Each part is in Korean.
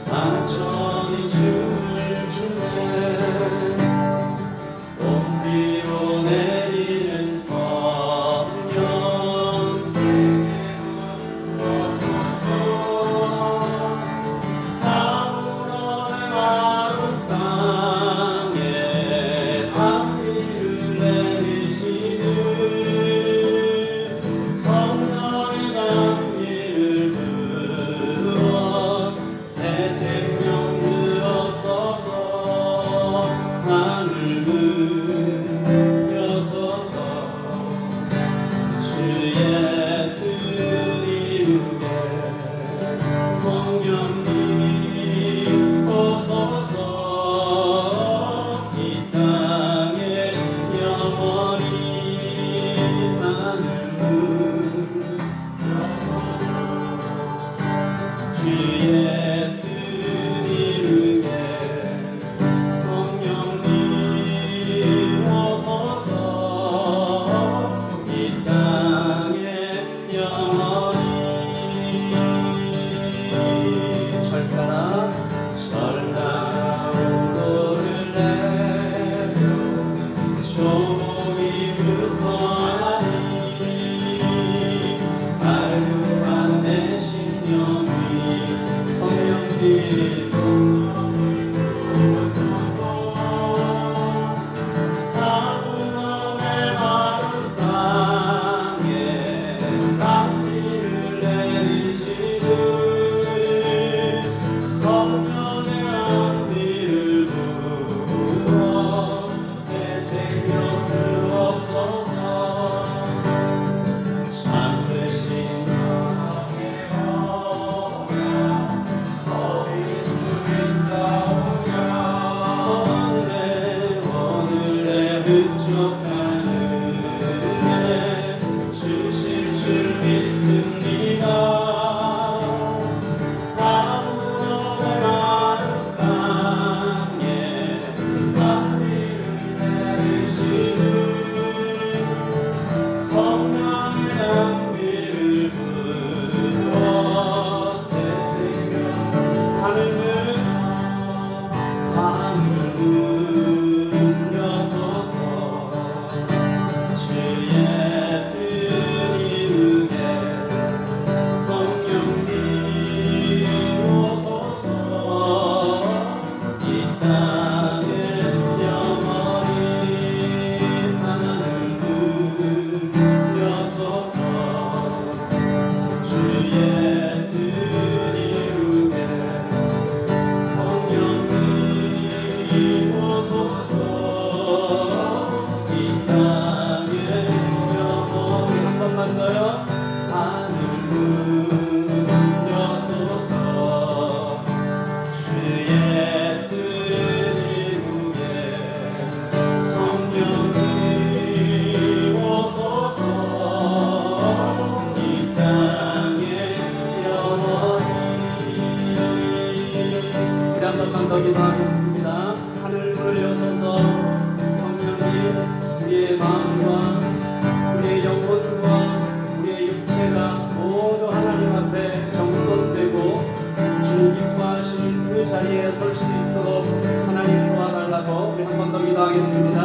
산천이 춤을 추네 봄비로 내리는 성령께 아무런 마루 땅에 단비를 내리시는 성령의 단비를 부어 새 생명 들어서서 하늘 문 여서서 주의 뜻 이루게 성령님 오소서 이 땅에 영원히 하늘 문 주의 뜻 이루게 성령님 오소서 이 땅에 영원히 철가라 우도를 내려 조목이 무서하니 알육한 내 신령이 성령님 아무놈의 마른 땅에 단비를 내리시는 성령의 안비를 부어 새 생명 주옵소서 잠드신 나의 어디 숨있사오냐 오늘의 흡족한 은혜 주실 줄 믿습니다 아무런 마른 땅에 단비를 내리시는 성령의 안비를 부어 새 생명 하늘은 여서서 주의 뜻 이루게 성령님 오소서 이 땅에 영원히 하늘 문 여서서 주의 뜻 이루게 성령님 오소서 이 땅에 영원히 한 번만 더요 하늘 문 여소서 주의 뜻 이루게 성령님 오소서 이 땅에 영원히 우리 한 번만 더 기도하겠습니다. 하늘 문을 여서서 성령님 우리의 마음과 우리의 영혼과 우리의 육체가 모두 하나님 앞에 정돈되고 주님 기뻐하시는 그 자리에 설 수 있도록 하나님 도와달라고 우리 한 번 더 기도하겠습니다.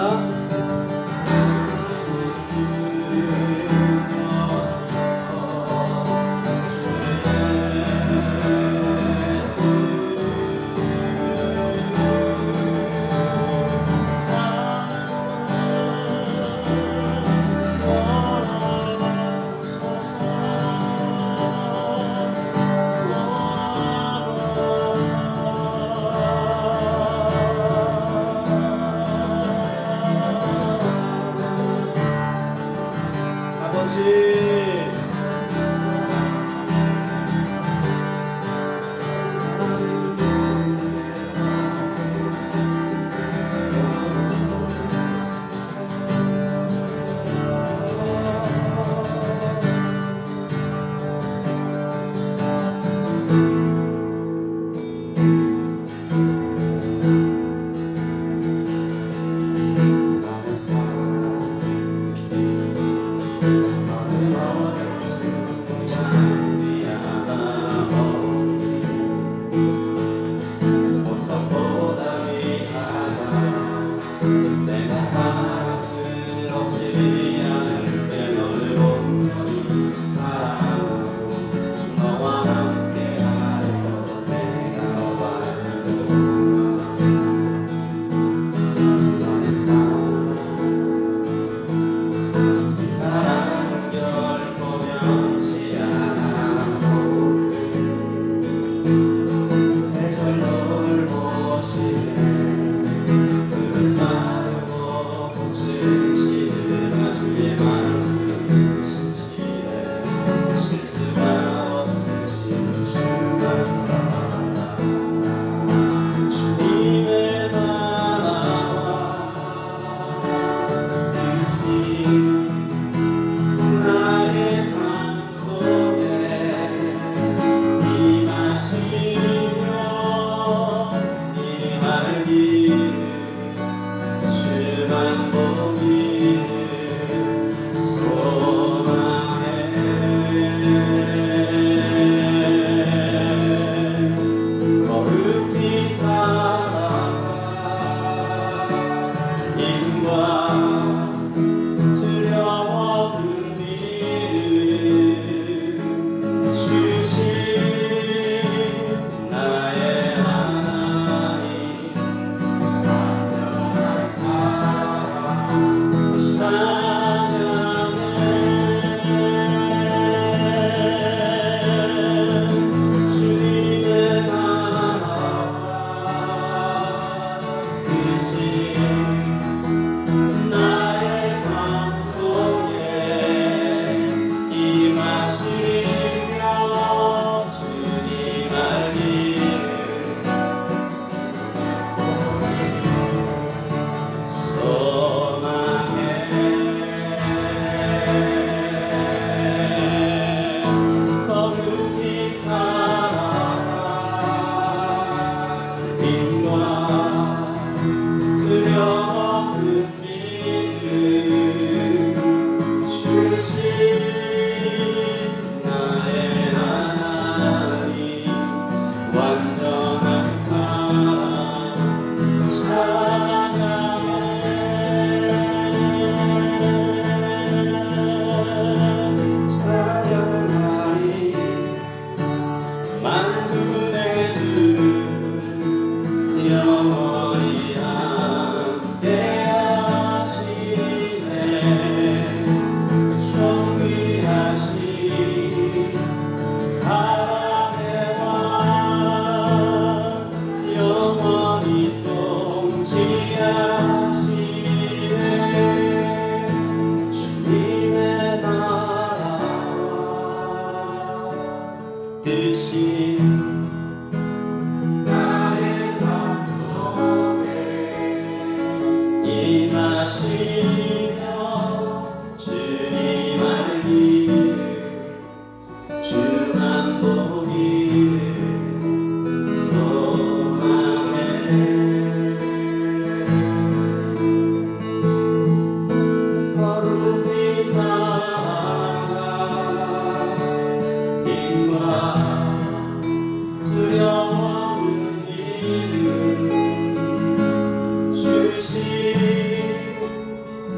완전한 사랑 찬양하리 만군의 주 영원히 함께하시네 존귀하신 사랑의 왕 영원히 통치하시네 주님의 나라와 뜻이 나의 삶 속에 임하시며 주님 알기를 주만 보기를 소망해 거룩히 살아가 힘과 두려움 이름 주신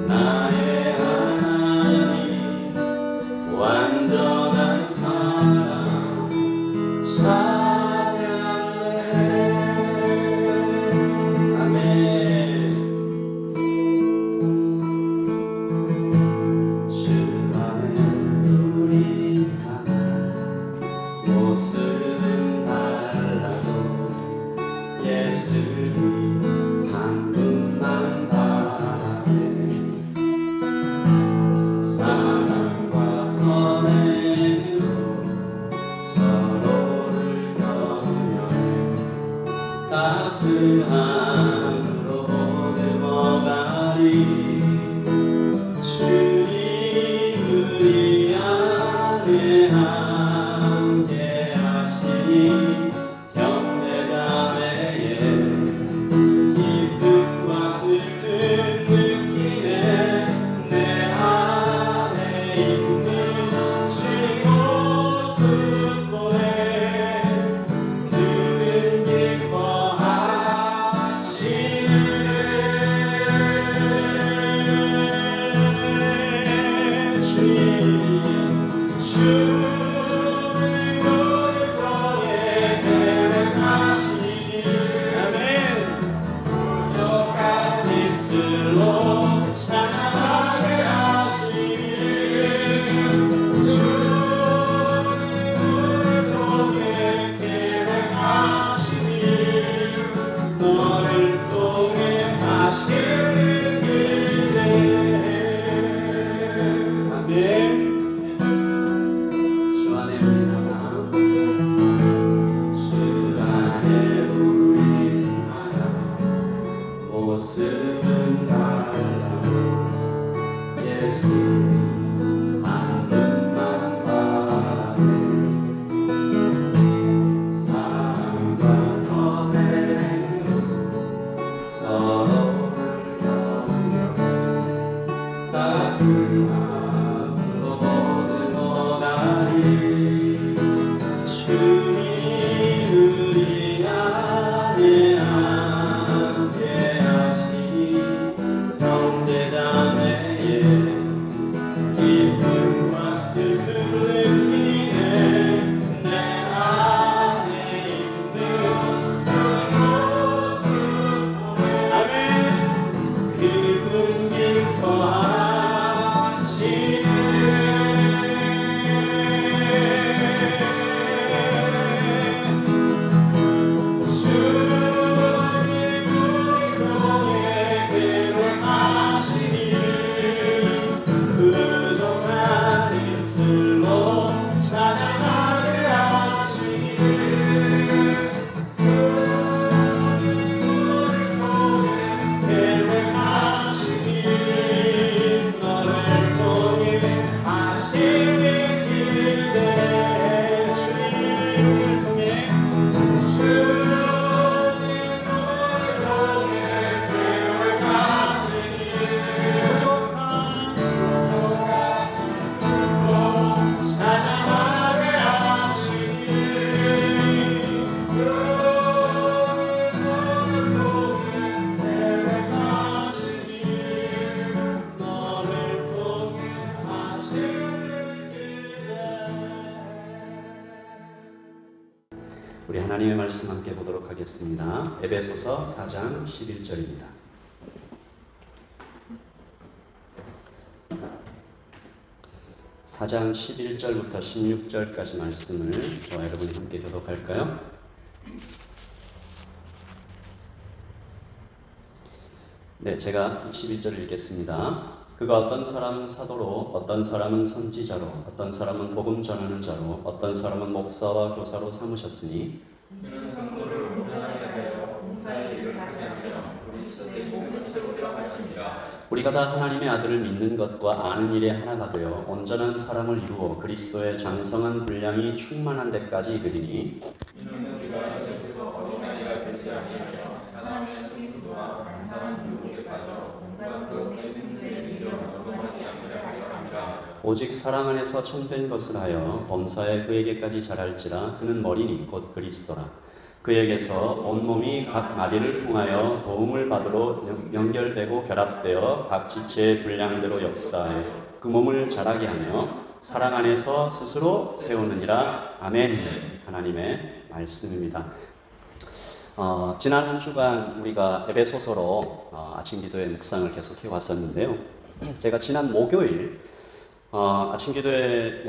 나의 하나님 완전한 사랑 찬양해 아멘 주 안에 우리 하나 모습은 달라도 예수님 한 분만 바라네 사랑과 선행으로 서로를 격려해 따스함으로 넘어가리 주님 우리 안에 함께하시니 형제자매의 기쁨과 슬픔 느끼네 내 안에 있는 주님 모습 보네 그는 기뻐하시네 말씀 함께 보도록 하겠습니다. 에베소서 4장 11절입니다. 4장 11절부터 16절까지 말씀을 저와 여러분이 함께 교독할까요? 네, 제가 11절을 읽겠습니다. 그가 어떤 사람은 사도로, 어떤 사람은 선지자로, 어떤 사람은 복음 전하는 자로, 어떤 사람은 목사와 교사로 삼으셨으니 이는 성도를 온전하게 하여 봉사의 일을 하게 하며 그리스도의 몸을 세우려 하심이라. 우리가 다 하나님의 아들을 믿는 것과 아는 일에 하나가 되어 온전한 사람을 이루어 그리스도의 장성한 분량이 충만한 데까지 이르리니 이는 우리가 이제부터 어린아이가 되지 아니하며 사람의 속임수와 간사한 유혹에 빠져 온갖 그릇의 문제에 이르러 넘어가지 않게 하려 합니다. 오직 사랑 안에서 참된 것을 하여 범사에 그에게까지 자랄지라. 그는 머리니 곧 그리스도라. 그에게서 온몸이 각 마디를 통하여 도움을 받으러 연결되고 결합되어 각 지체의 분량대로 역사해 그 몸을 자라게 하며 사랑 안에서 스스로 세우느니라. 아멘. 하나님의 말씀입니다. 지난 한 주간 우리가 에베소서로 아침 기도의 묵상을 계속해 왔었는데요. 제가 지난 목요일 아침 기도의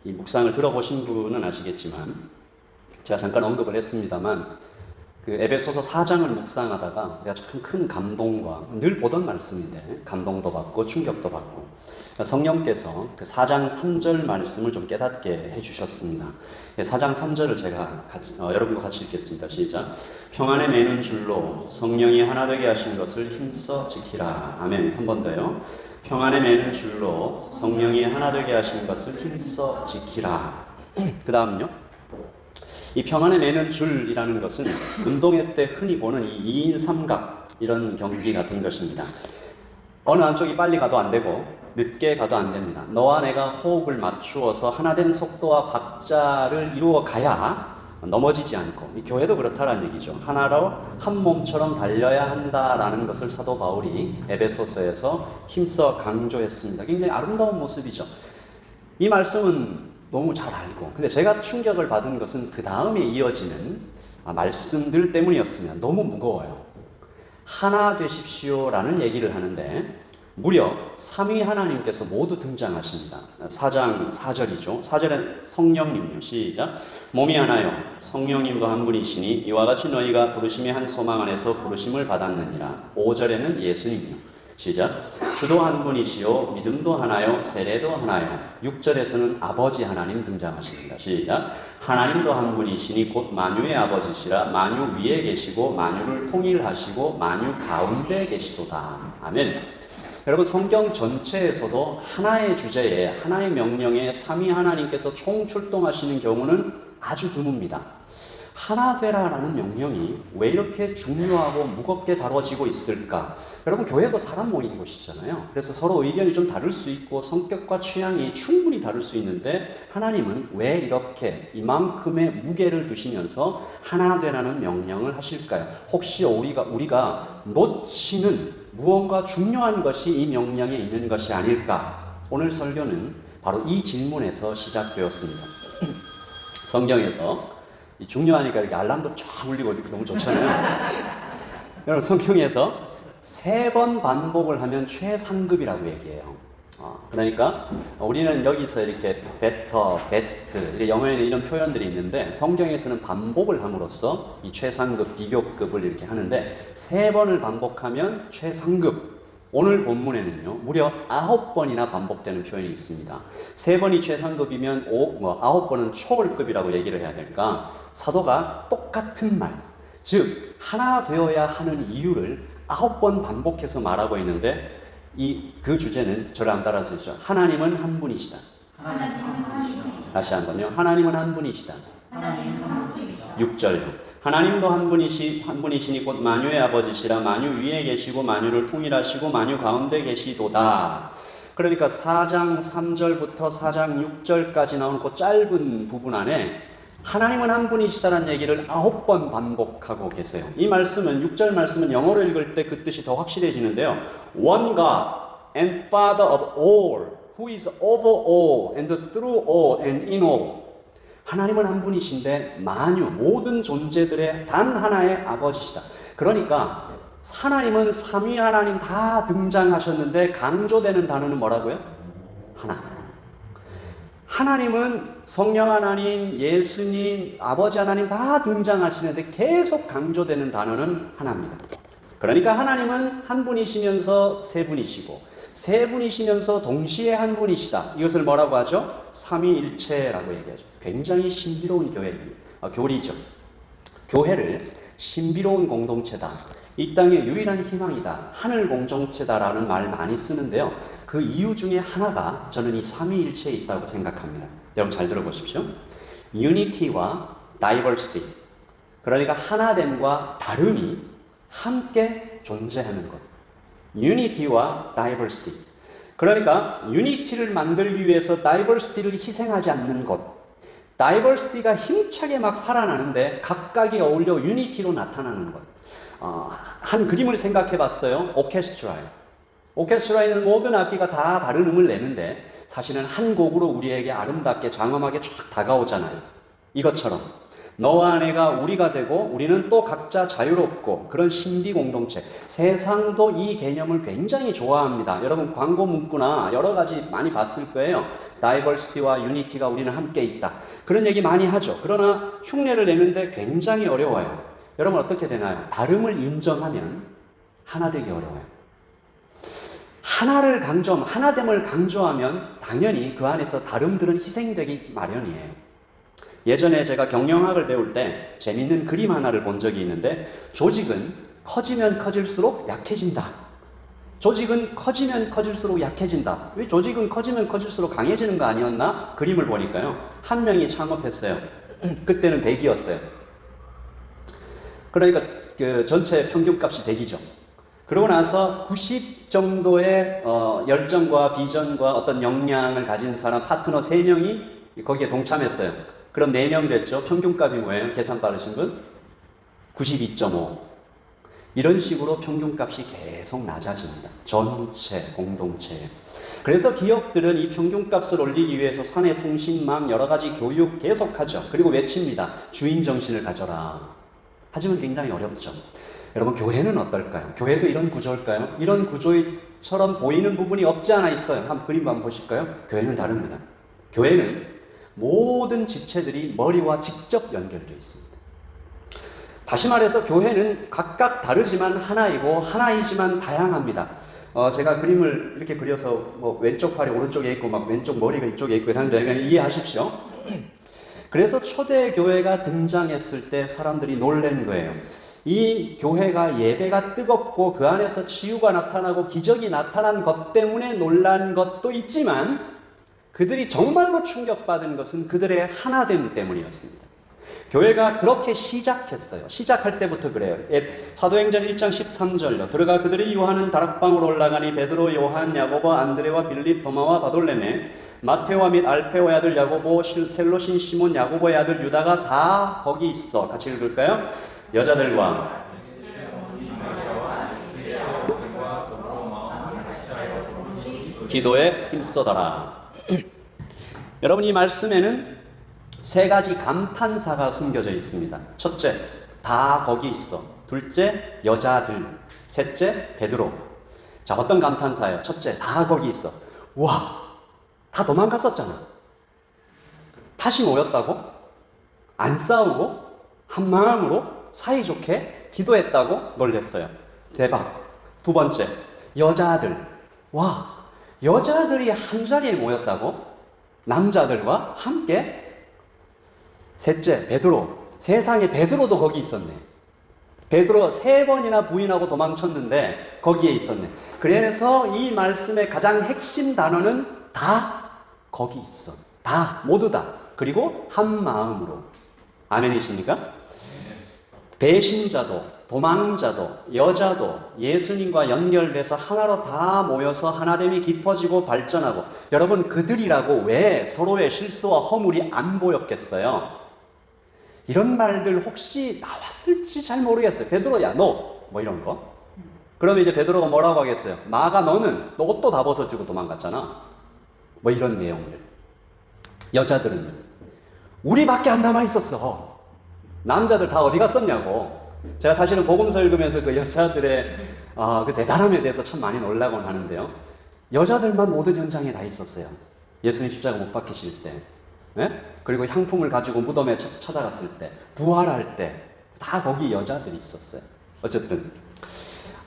이 묵상을 들어보신 분은 아시겠지만 제가 잠깐 언급을 했습니다만 그 에베소서 4장을 묵상하다가 제가 참 큰 감동과 늘 보던 말씀인데 감동도 받고 충격도 받고 성령께서 그 4장 3절 말씀을 좀 깨닫게 해주셨습니다. 4장 3절을 제가 여러분과 같이 읽겠습니다. 시작. 평안에 매는 줄로 성령이 하나 되게 하신 것을 힘써 지키라. 아멘. 한 번 더요. 평안에 매는 줄로 성령이 하나 되게 하신 것을 힘써 지키라. 그 다음요. 이 평안에 매는 줄이라는 것은 운동회 때 흔히 보는 이 2인 삼각 이런 경기 같은 것입니다. 어느 한쪽이 빨리 가도 안 되고 늦게 가도 안 됩니다. 너와 내가 호흡을 맞추어서 하나된 속도와 박자를 이루어 가야 넘어지지 않고, 이 교회도 그렇다라는 얘기죠. 하나로 한 몸처럼 달려야 한다라는 것을 사도 바울이 에베소서에서 힘써 강조했습니다. 굉장히 아름다운 모습이죠. 이 말씀은 너무 잘 알고, 근데 제가 충격을 받은 것은 그 다음에 이어지는 말씀들 때문이었습니다. 너무 무거워요. 하나 되십시오라는 얘기를 하는데 무려 삼위 하나님께서 모두 등장하십니다. 4장 4절이죠. 4절엔 성령님요. 시작. 몸이 하나요 성령님도 한 분이시니 이와 같이 너희가 부르심의 한 소망 안에서 부르심을 받았느니라. 5절에는 예수님요. 시작. 주도 한 분이시요 믿음도 하나요 세례도 하나요. 6절에서는 아버지 하나님 등장하십니다. 시작. 하나님도 한 분이시니 곧 만유의 아버지시라. 만유 위에 계시고 만유를 통일하시고 만유 가운데 계시도다. 아멘. 여러분, 성경 전체에서도 하나의 주제에 하나의 명령에 삼위 하나님께서 총출동하시는 경우는 아주 드뭅니다. 하나 되라라는 명령이 왜 이렇게 중요하고 무겁게 다뤄지고 있을까? 여러분, 교회도 사람 모이는 곳이잖아요. 그래서 서로 의견이 좀 다를 수 있고 성격과 취향이 충분히 다를 수 있는데 하나님은 왜 이렇게 이만큼의 무게를 두시면서 하나 되라는 명령을 하실까요? 혹시 우리가 놓치는 무언가 중요한 것이 이 명령에 있는 것이 아닐까? 오늘 설교는 바로 이 질문에서 시작되었습니다. 성경에서 중요하니까 이렇게 알람도 쫙 울리고 너무 좋잖아요. 여러분, 성경에서 3번 반복을 하면 최상급이라고 얘기해요. 그러니까 우리는 여기서 이렇게 better, best, 영어에는 이런 표현들이 있는데 성경에서는 반복을 함으로써 이 최상급, 비교급을 이렇게 하는데 3번을 반복하면 최상급. 오늘 본문에는요, 무려 9번이나 반복되는 표현이 있습니다. 3번이 최상급이면 9번은 초월급이라고 얘기를 해야 될까? 사도가 똑같은 말, 즉 하나 되어야 하는 이유를 9번 반복해서 말하고 있는데 그 주제는 저를 안 따라하시죠. 하나님은 한 분이시다. 하나님은 한 분이시다. 다시 한번요. 하나님은 한 분이시다. 하나님은 한 분이시다. 6절. 하나님도 한 분이시니 곧 만유의 아버지시라. 만유 위에 계시고 만유를 통일하시고 만유 가운데 계시도다. 그러니까 4장 3절부터 4장 6절까지 나오는 그 짧은 부분 안에 하나님은 한 분이시다라는 얘기를 9번 반복하고 계세요. 이 말씀은 6절 말씀은 영어로 읽을 때 그 뜻이 더 확실해지는데요. One God and Father of all, who is over all and through all and in all. 하나님은 한 분이신데 만유, 모든 존재들의 단 하나의 아버지시다. 그러니까 하나님은 삼위 하나님 다 등장하셨는데 강조되는 단어는 뭐라고요? 하나. 하나님은 성령 하나님, 예수님, 아버지 하나님 다 등장하시는데 계속 강조되는 단어는 하나입니다. 그러니까 하나님은 한 분이시면서 세 분이시고 세 분이시면서 동시에 한 분이시다. 이것을 뭐라고 하죠? 삼위일체라고 얘기하죠. 굉장히 신비로운 교리죠. 교회를 신비로운 공동체다. 이 땅의 유일한 희망이다. 하늘 공동체다라는 말 많이 쓰는데요. 그 이유 중에 하나가 저는 이 삼위일체에 있다고 생각합니다. 여러분 잘 들어보십시오. Unity와 Diversity. 그러니까 하나됨과 다름이 함께 존재하는 것. Unity와 Diversity. 그러니까 Unity를 만들기 위해서 Diversity를 희생하지 않는 것. Diversity가 힘차게 막 살아나는데 각각이 어울려 Unity로 나타나는 것. 한 그림을 생각해 봤어요. 오케스트라예요. 오케스트라에는 모든 악기가 다 다른 음을 내는데 사실은 한 곡으로 우리에게 아름답게 장엄하게 쫙 다가오잖아요. 이것처럼 너와 내가 우리가 되고 우리는 또 각자 자유롭고 그런 신비 공동체. 세상도 이 개념을 굉장히 좋아합니다. 여러분 광고 문구나 여러 가지 많이 봤을 거예요. 다이버시티와 유니티가 우리는 함께 있다. 그런 얘기 많이 하죠. 그러나 흉내를 내는데 굉장히 어려워요. 여러분 어떻게 되나요? 다름을 인정하면 하나 되기 어려워요. 하나됨을 강조하면 당연히 그 안에서 다름들은 희생되기 마련이에요. 예전에 제가 경영학을 배울 때 재밌는 그림 하나를 본 적이 있는데 조직은 커지면 커질수록 약해진다. 조직은 커지면 커질수록 약해진다. 왜 조직은 커지면 커질수록 강해지는 거 아니었나? 그림을 보니까요. 한 명이 창업했어요. 그때는 100이었어요. 그러니까 그 전체 평균값이 100이죠. 그러고 나서 90 정도의 열정과 비전과 어떤 역량을 가진 사람 파트너 3명이 거기에 동참했어요. 그럼 4명 됐죠. 평균값이 뭐예요? 계산 빠르신 분? 92.5. 이런 식으로 평균값이 계속 낮아집니다. 전체 공동체에. 그래서 기업들은 이 평균값을 올리기 위해서 사내 통신망 여러 가지 교육 계속하죠. 그리고 외칩니다. 주인 정신을 가져라. 하지만 굉장히 어렵죠. 여러분 교회는 어떨까요? 교회도 이런 구조일까요? 이런 구조처럼 보이는 부분이 없지 않아 있어요. 한번 그림 한번 보실까요? 교회는 다릅니다. 교회는 모든 지체들이 머리와 직접 연결되어 있습니다. 다시 말해서 교회는 각각 다르지만 하나이고 하나이지만 다양합니다. 제가 그림을 이렇게 그려서 뭐 왼쪽 팔이 오른쪽에 있고 막 왼쪽 머리가 이쪽에 있고 하는데 그냥 이해하십시오. 그래서 초대 교회가 등장했을 때 사람들이 놀란 거예요. 이 교회가 예배가 뜨겁고 그 안에서 치유가 나타나고 기적이 나타난 것 때문에 놀란 것도 있지만 그들이 정말로 충격받은 것은 그들의 하나됨 때문이었습니다. 교회가 그렇게 시작했어요. 시작할 때부터 그래요. 사도행전 1장 13절요. 들어가 그들이 유하는 다락방으로 올라가니 베드로, 요한, 야고보, 안드레와 빌립, 도마와 바돌레메, 마테오와 및 알페오의 아들 야고보, 셀로신 시몬, 야고보의 아들 유다가 다 거기 있어. 같이 읽을까요? 여자들과 기도에 힘써더라. 여러분 이 말씀에는 3가지 감탄사가 숨겨져 있습니다. 첫째, 다 거기 있어. 둘째, 여자들. 셋째, 베드로. 자, 어떤 감탄사예요? 첫째, 다 거기 있어. 와, 다 도망갔었잖아. 다시 모였다고? 안 싸우고? 한 마음으로 사이좋게 기도했다고? 놀랬어요. 대박. 두 번째, 여자들. 와, 여자들이 한 자리에 모였다고? 남자들과 함께? 셋째, 베드로. 세상에 베드로도 거기 있었네. 베드로 3번이나 부인하고 도망쳤는데 거기에 있었네. 그래서 이 말씀의 가장 핵심 단어는 다 거기 있어. 다, 모두 다. 그리고 한 마음으로. 아멘이십니까? 배신자도, 도망자도, 여자도 예수님과 연결돼서 하나로 다 모여서 하나됨이 깊어지고 발전하고. 여러분 그들이라고 왜 서로의 실수와 허물이 안 보였겠어요? 이런 말들 혹시 나왔을지 잘 모르겠어요. 베드로야 너 뭐 이런 거. 그러면 이제 베드로가 뭐라고 하겠어요? 마가 너는 너 옷도 다 벗어주고 도망갔잖아. 뭐 이런 내용들. 여자들은 우리밖에 안 남아 있었어. 남자들 다 어디 갔었냐고. 제가 사실은 복음서 읽으면서 그 여자들의 그 대단함에 대해서 참 많이 놀라곤 하는데요. 여자들만 모든 현장에 다 있었어요. 예수님 십자가 못 박히실 때, 예? 그리고 향품을 가지고 무덤에 찾아갔을 때, 부활할 때 다 거기 여자들이 있었어요. 어쨌든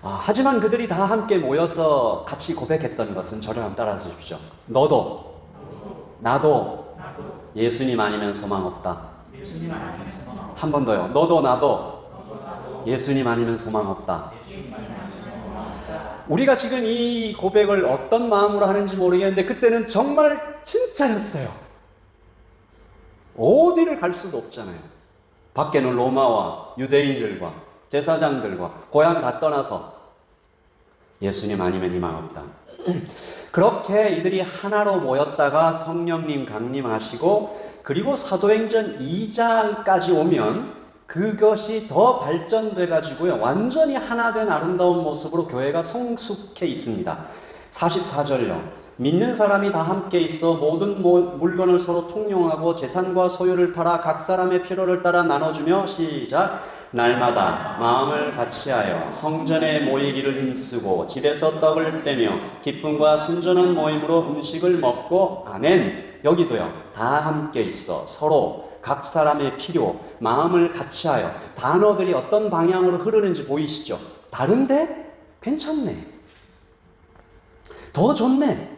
하지만 그들이 다 함께 모여서 같이 고백했던 것은 저를 한번 따라 주십시오. 너도 나도 예수님 아니면 소망 없다. 한 번 더요. 너도 나도 예수님 아니면 소망 없다. 우리가 지금 이 고백을 어떤 마음으로 하는지 모르겠는데 그때는 정말 진짜였어요. 어디를 갈 수도 없잖아요. 밖에는 로마와 유대인들과 제사장들과 고향 다 떠나서 예수님 아니면 희망 없다. 그렇게 이들이 하나로 모였다가 성령님 강림하시고 그리고 사도행전 2장까지 오면 그것이 더 발전돼 가지고요. 완전히 하나 된 아름다운 모습으로 교회가 성숙해 있습니다. 44절요. 믿는 사람이 다 함께 있어 모든 물건을 서로 통용하고 재산과 소유를 팔아 각 사람의 필요를 따라 나눠주며 시작. 날마다 마음을 같이하여 성전에 모이기를 힘쓰고 집에서 떡을 떼며 기쁨과 순전한 모임으로 음식을 먹고 아멘. 여기도요. 다 함께 있어 서로 각 사람의 필요, 마음을 같이하여. 단어들이 어떤 방향으로 흐르는지 보이시죠? 다른데 괜찮네. 더 좋네.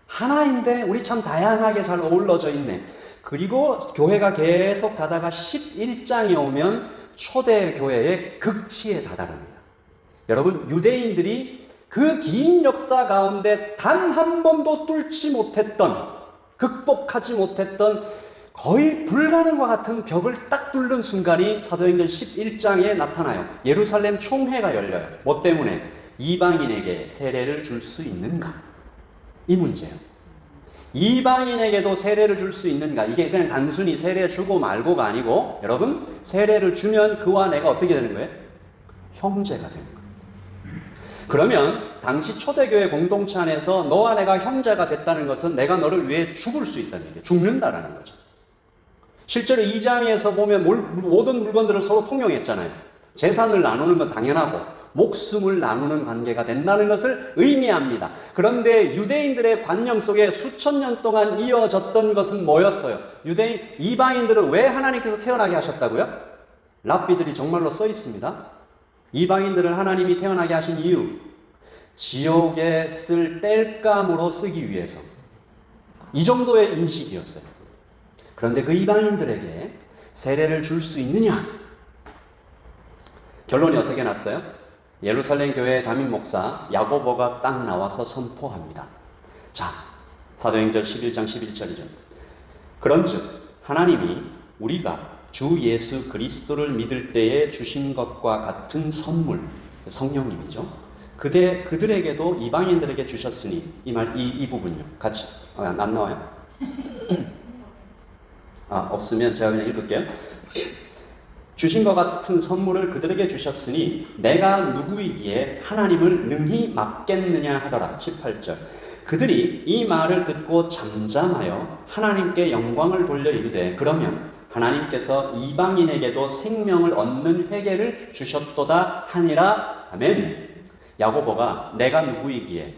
하나인데 우리 참 다양하게 잘 어우러져 있네. 그리고 교회가 계속 가다가 11장에 오면 초대교회의 극치에 다다릅니다. 여러분, 유대인들이 그 긴 역사 가운데 단 한 번도 뚫지 못했던, 극복하지 못했던 거의 불가능과 같은 벽을 딱 뚫는 순간이 사도행전 11장에 나타나요. 예루살렘 총회가 열려요. 뭐 때문에? 이방인에게 세례를 줄 수 있는가? 이 문제예요. 이방인에게도 세례를 줄 수 있는가? 이게 그냥 단순히 세례 주고 말고가 아니고, 여러분, 세례를 주면 그와 내가 어떻게 되는 거예요? 형제가 되는 거예요. 그러면 당시 초대교회 공동체 안에서 너와 내가 형제가 됐다는 것은 내가 너를 위해 죽을 수 있다는 얘기예요. 죽는다라는 거죠. 실제로 2장에서 보면 모든 물건들을 서로 통용했잖아요. 재산을 나누는 건 당연하고 목숨을 나누는 관계가 된다는 것을 의미합니다. 그런데 유대인들의 관념 속에 수천 년 동안 이어졌던 것은 뭐였어요? 이방인들은 왜 하나님께서 태어나게 하셨다고요? 랍비들이 정말로 써 있습니다. 이방인들을 하나님이 태어나게 하신 이유, 지옥에 쓸 땔감으로 쓰기 위해서. 이 정도의 인식이었어요. 그런데 그 이방인들에게 세례를 줄 수 있느냐? 결론이 어떻게 났어요? 예루살렘 교회의 담임 목사 야고보가 딱 나와서 선포합니다. 자, 사도행전 11장 11절이죠. 그런즉 하나님이 우리가 주 예수 그리스도를 믿을 때에 주신 것과 같은 선물, 성령님이죠. 그들에게도 이방인들에게 주셨으니 이 부분요. 같이 안 나와요? 없으면 제가 그냥 읽을게요. 주신 것 같은 선물을 그들에게 주셨으니 내가 누구이기에 하나님을 능히 막겠느냐 하더라. 18절. 그들이 이 말을 듣고 잠잠하여 하나님께 영광을 돌려 이르되 그러면 하나님께서 이방인에게도 생명을 얻는 회개를 주셨도다 하니라. 아멘. 야고보가 내가 누구이기에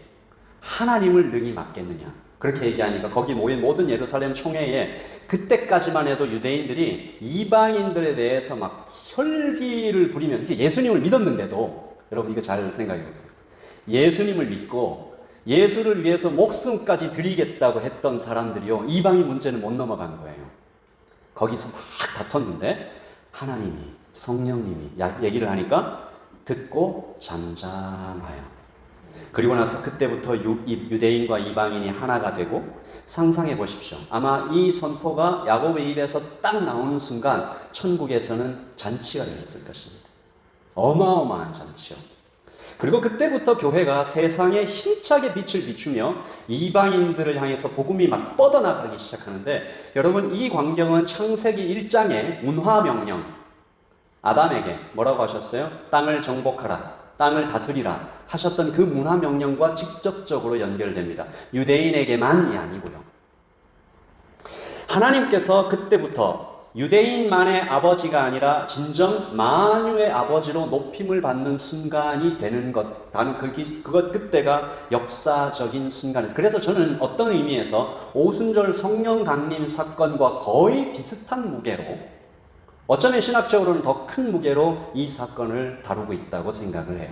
하나님을 능히 막겠느냐. 그렇게 얘기하니까 거기 모인 모든 예루살렘 총회에 그때까지만 해도 유대인들이 이방인들에 대해서 막 혈기를 부리면, 이렇게 예수님을 믿었는데도, 여러분 이거 잘 생각해 보세요. 예수님을 믿고 예수를 위해서 목숨까지 드리겠다고 했던 사람들이요, 이방인 문제는 못 넘어간 거예요. 거기서 막 다퉜는데 하나님이, 성령님이 얘기를 하니까 듣고 잠잠하여. 그리고 나서 그때부터 유대인과 이방인이 하나가 되고, 상상해 보십시오. 아마 이 선포가 야고보의 입에서 딱 나오는 순간 천국에서는 잔치가 열렸을 것입니다. 어마어마한 잔치요. 그리고 그때부터 교회가 세상에 힘차게 빛을 비추며 이방인들을 향해서 복음이 막 뻗어나가기 시작하는데, 여러분 이 광경은 창세기 1장의 문화명령, 아담에게 뭐라고 하셨어요? 땅을 정복하라, 땅을 다스리라 하셨던 그 문화명령과 직접적으로 연결됩니다. 유대인에게만이 아니고요. 하나님께서 그때부터 유대인만의 아버지가 아니라 진정 만유의 아버지로 높임을 받는 순간이 되는 것, 나는 그때가 역사적인 순간이었어요. 그래서 저는 어떤 의미에서 오순절 성령 강림 사건과 거의 비슷한 무게로, 어쩌면 신학적으로는 더 큰 무게로 이 사건을 다루고 있다고 생각을 해요.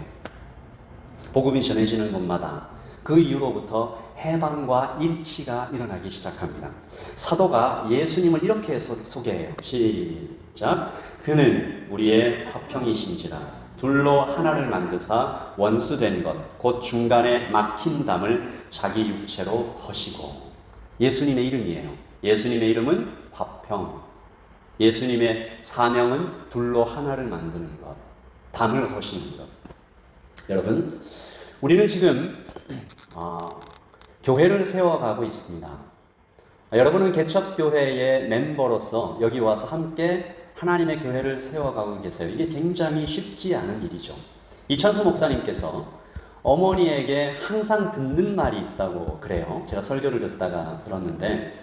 복음이 전해지는 곳마다 그 이후로부터 해방과 일치가 일어나기 시작합니다. 사도가 예수님을 이렇게 소개해요. 시작. 그는 우리의 화평이신지라 둘로 하나를 만드사 원수된 것 곧 중간에 막힌 담을 자기 육체로 허시고. 예수님의 이름이에요. 예수님의 이름은 화평. 예수님의 사명은 둘로 하나를 만드는 것, 담을 허시는 것. 여러분, 우리는 지금 교회를 세워가고 있습니다. 여러분은 개척교회의 멤버로서 여기 와서 함께 하나님의 교회를 세워가고 계세요. 이게 굉장히 쉽지 않은 일이죠. 이찬수 목사님께서 어머니에게 항상 듣는 말이 있다고 그래요. 제가 설교를 듣다가 들었는데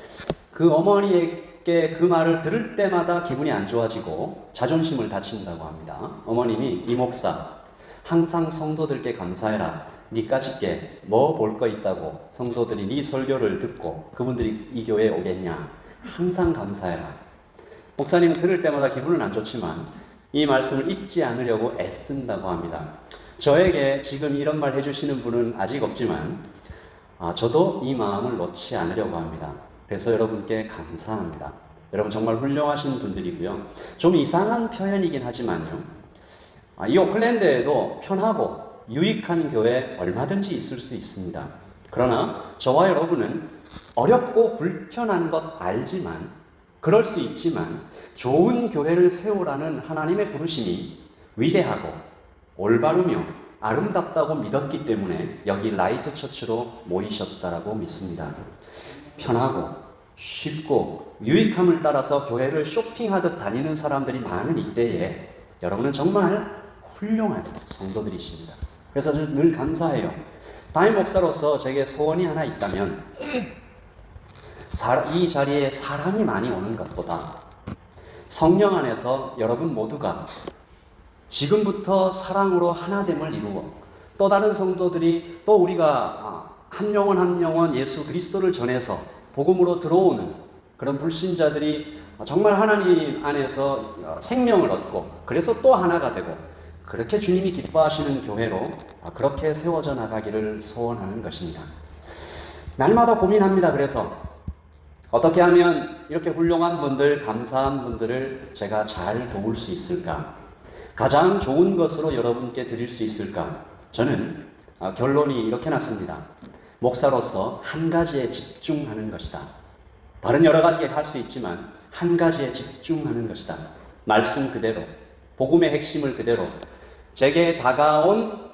그 어머니에게 그 말을 들을 때마다 기분이 안 좋아지고 자존심을 다친다고 합니다. 어머님이 이 목사 항상 성도들께 감사해라. 니까짓게 뭐 볼 거 있다고 성도들이 네 설교를 듣고 그분들이 이 교회에 오겠냐. 항상 감사해라. 목사님은 들을 때마다 기분은 안 좋지만 이 말씀을 잊지 않으려고 애쓴다고 합니다. 저에게 지금 이런 말 해주시는 분은 아직 없지만 저도 이 마음을 놓지 않으려고 합니다. 그래서 여러분께 감사합니다. 여러분 정말 훌륭하신 분들이고요. 좀 이상한 표현이긴 하지만요. 이 오클랜드에도 편하고 유익한 교회 얼마든지 있을 수 있습니다. 그러나 저와 여러분은 어렵고 불편한 것 알지만, 그럴 수 있지만 좋은 교회를 세우라는 하나님의 부르심이 위대하고 올바르며 아름답다고 믿었기 때문에 여기 라이트 처치로 모이셨다라고 믿습니다. 편하고 쉽고 유익함을 따라서 교회를 쇼핑하듯 다니는 사람들이 많은 이때에 여러분은 정말 훌륭한 성도들이십니다. 그래서 늘 감사해요. 담임 목사로서 제게 소원이 하나 있다면 이 자리에 사람이 많이 오는 것보다 성령 안에서 여러분 모두가 지금부터 사랑으로 하나됨을 이루어 또 다른 성도들이 또 우리가 한 영혼 예수 그리스도를 전해서 복음으로 들어오는 그런 불신자들이 정말 하나님 안에서 생명을 얻고 그래서 또 하나가 되고 그렇게 주님이 기뻐하시는 교회로 그렇게 세워져 나가기를 소원하는 것입니다. 날마다 고민합니다. 그래서 어떻게 하면 이렇게 훌륭한 분들, 감사한 분들을 제가 잘 도울 수 있을까? 가장 좋은 것으로 여러분께 드릴 수 있을까? 저는 결론이 이렇게 났습니다. 목사로서 한 가지에 집중하는 것이다. 다른 여러 가지 할 수 있지만 한 가지에 집중하는 것이다. 말씀 그대로, 복음의 핵심을 그대로, 제게 다가온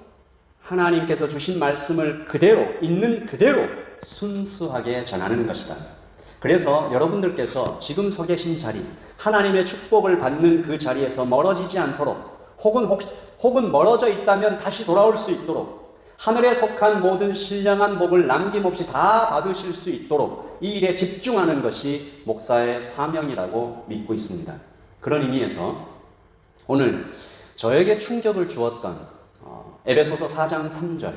하나님께서 주신 말씀을 그대로, 있는 그대로 순수하게 전하는 것이다. 그래서 여러분들께서 지금 서 계신 자리, 하나님의 축복을 받는 그 자리에서 멀어지지 않도록, 혹은 멀어져 있다면 다시 돌아올 수 있도록, 하늘에 속한 모든 신령한 복을 남김없이 다 받으실 수 있도록 이 일에 집중하는 것이 목사의 사명이라고 믿고 있습니다. 그런 의미에서 오늘 저에게 충격을 주었던 에베소서 4장 3절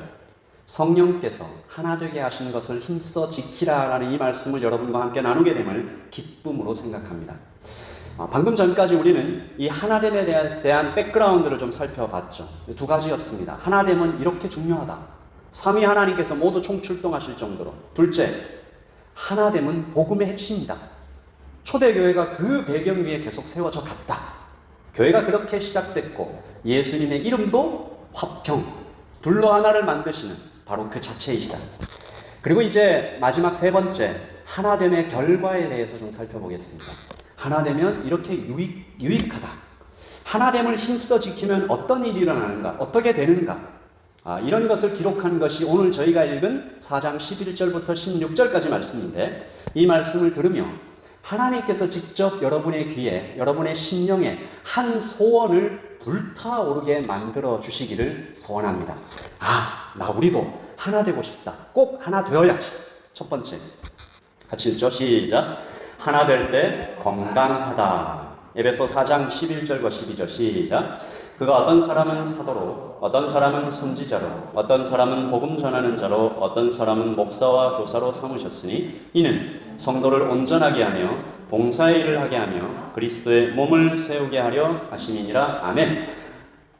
성령께서 하나 되게 하신 것을 힘써 지키라라는 이 말씀을 여러분과 함께 나누게 됨을 기쁨으로 생각합니다. 방금 전까지 우리는 이 하나됨에 대한 백그라운드를 좀 살펴봤죠. 두 가지였습니다. 하나됨은 이렇게 중요하다. 삼위 하나님께서 모두 총출동하실 정도로. 둘째, 하나됨은 복음의 핵심이다. 초대교회가 그 배경 위에 계속 세워져 갔다. 교회가 그렇게 시작됐고 예수님의 이름도 화평, 둘로 하나를 만드시는 바로 그 자체이시다. 그리고 이제 마지막 세 번째, 하나됨의 결과에 대해서 좀 살펴보겠습니다. 하나되면 이렇게 유익하다. 하나됨을 힘써 지키면 어떤 일이 일어나는가? 어떻게 되는가? 이런 것을 기록한 것이 오늘 저희가 읽은 4장 11절부터 16절까지 말씀인데 이 말씀을 들으며 하나님께서 직접 여러분의 귀에, 여러분의 심령에 한 소원을 불타오르게 만들어 주시기를 소원합니다. 우리도 하나 되고 싶다. 꼭 하나 되어야지. 첫 번째, 같이 읽죠. 시작. 하나 될 때 건강하다. 에베소 4장 11절과 12절 시작. 그가 어떤 사람은 사도로, 어떤 사람은 선지자로, 어떤 사람은 복음 전하는 자로, 어떤 사람은 목사와 교사로 삼으셨으니 이는 성도를 온전하게 하며 봉사의 일을 하게 하며 그리스도의 몸을 세우게 하려 하심이니라. 아멘.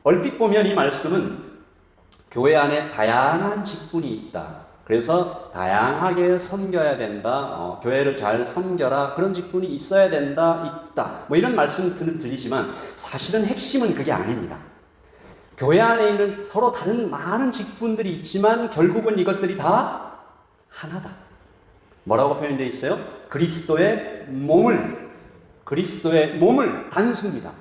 얼핏 보면 이 말씀은 교회 안에 다양한 직분이 있다. 그래서 다양하게 섬겨야 된다. 교회를 잘 섬겨라. 그런 직분이 있어야 된다. 있다. 뭐 이런 말씀 드리지만 사실은 핵심은 그게 아닙니다. 교회 안에 있는 서로 다른 많은 직분들이 있지만 결국은 이것들이 다 하나다. 뭐라고 표현되어 있어요? 그리스도의 몸을 단수입니다.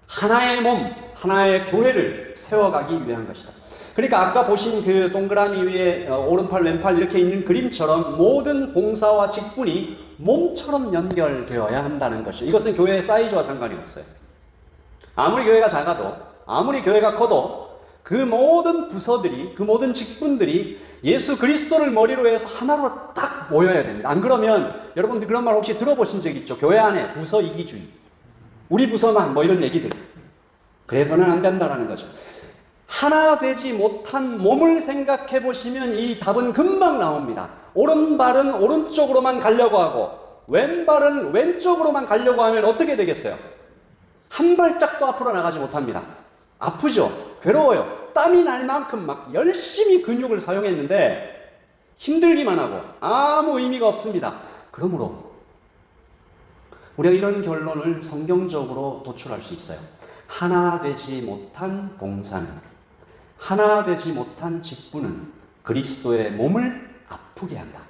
하나의 몸, 하나의 교회를 세워가기 위한 것이다. 그러니까 아까 보신 그 동그라미 위에 오른팔 왼팔 이렇게 있는 그림처럼 모든 봉사와 직분이 몸처럼 연결되어야 한다는 것이죠. 이것은 교회의 사이즈와 상관이 없어요. 아무리 교회가 작아도, 아무리 교회가 커도 그 모든 부서들이, 그 모든 직분들이 예수 그리스도를 머리로 해서 하나로 딱 모여야 됩니다. 안 그러면 여러분들 그런 말 혹시 들어보신 적 있죠? 교회 안에 부서 이기주의, 우리 부서만 뭐 이런 얘기들. 그래서는 안 된다는 거죠. 하나 되지 못한 몸을 생각해 보시면 이 답은 금방 나옵니다. 오른발은 오른쪽으로만 가려고 하고 왼발은 왼쪽으로만 가려고 하면 어떻게 되겠어요? 한 발짝도 앞으로 나가지 못합니다. 아프죠? 괴로워요. 땀이 날 만큼 막 열심히 근육을 사용했는데 힘들기만 하고 아무 의미가 없습니다. 그러므로 우리가 이런 결론을 성경적으로 도출할 수 있어요. 하나 되지 못한 봉사는, 하나 되지 못한 직분은 그리스도의 몸을 아프게 한다.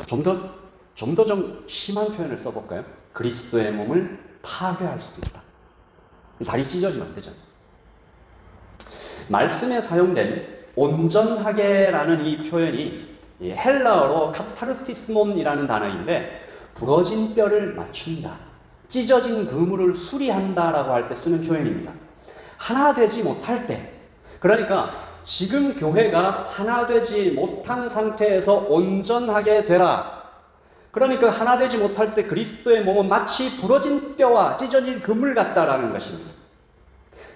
좀 더 심한 표현을 써볼까요? 그리스도의 몸을 파괴할 수도 있다. 다리 찢어지면 안 되잖아요. 말씀에 사용된 온전하게라는 이 표현이 헬라어로 카타르시스몬이라는 단어인데 부러진 뼈를 맞춘다, 찢어진 그물을 수리한다라고 할 때 쓰는 표현입니다. 하나 되지 못할 때, 그러니까 지금 교회가 하나 되지 못한 상태에서 온전하게 되라. 그러니까 하나 되지 못할 때 그리스도의 몸은 마치 부러진 뼈와 찢어진 그물 같다라는 것입니다.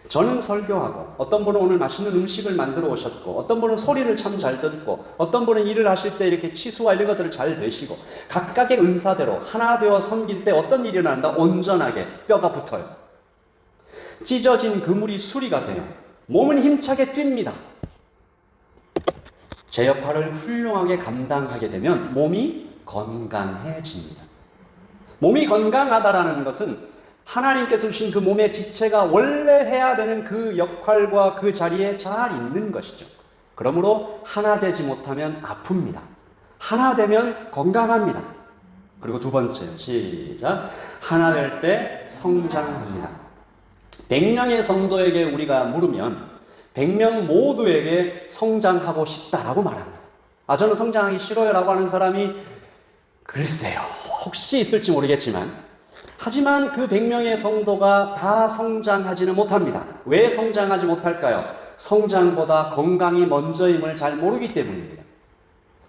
저는 설교하고, 어떤 분은 오늘 맛있는 음식을 만들어 오셨고, 어떤 분은 소리를 참 잘 듣고, 어떤 분은 일을 하실 때 이렇게 치수와 이런 것들을 잘 되시고, 각각의 은사대로 하나 되어 섬길 때 어떤 일이 일어난다? 온전하게 뼈가 붙어요. 찢어진 그물이 수리가 돼요. 몸은 힘차게 뜁니다. 제 역할을 훌륭하게 감당하게 되면 몸이 건강해집니다. 몸이 건강하다라는 것은 하나님께서 주신 그 몸의 지체가 원래 해야 되는 그 역할과 그 자리에 잘 있는 것이죠. 그러므로 하나 되지 못하면 아픕니다. 하나 되면 건강합니다. 그리고 두 번째, 시작. 하나 될 때 성장합니다. 100명의 성도에게 우리가 물으면 100명 모두에게 성장하고 싶다라고 말합니다. 저는 성장하기 싫어요 라고 하는 사람이 글쎄요, 혹시 있을지 모르겠지만, 하지만 그 100명의 성도가 다 성장하지는 못합니다. 왜 성장하지 못할까요? 성장보다 건강이 먼저임을 잘 모르기 때문입니다.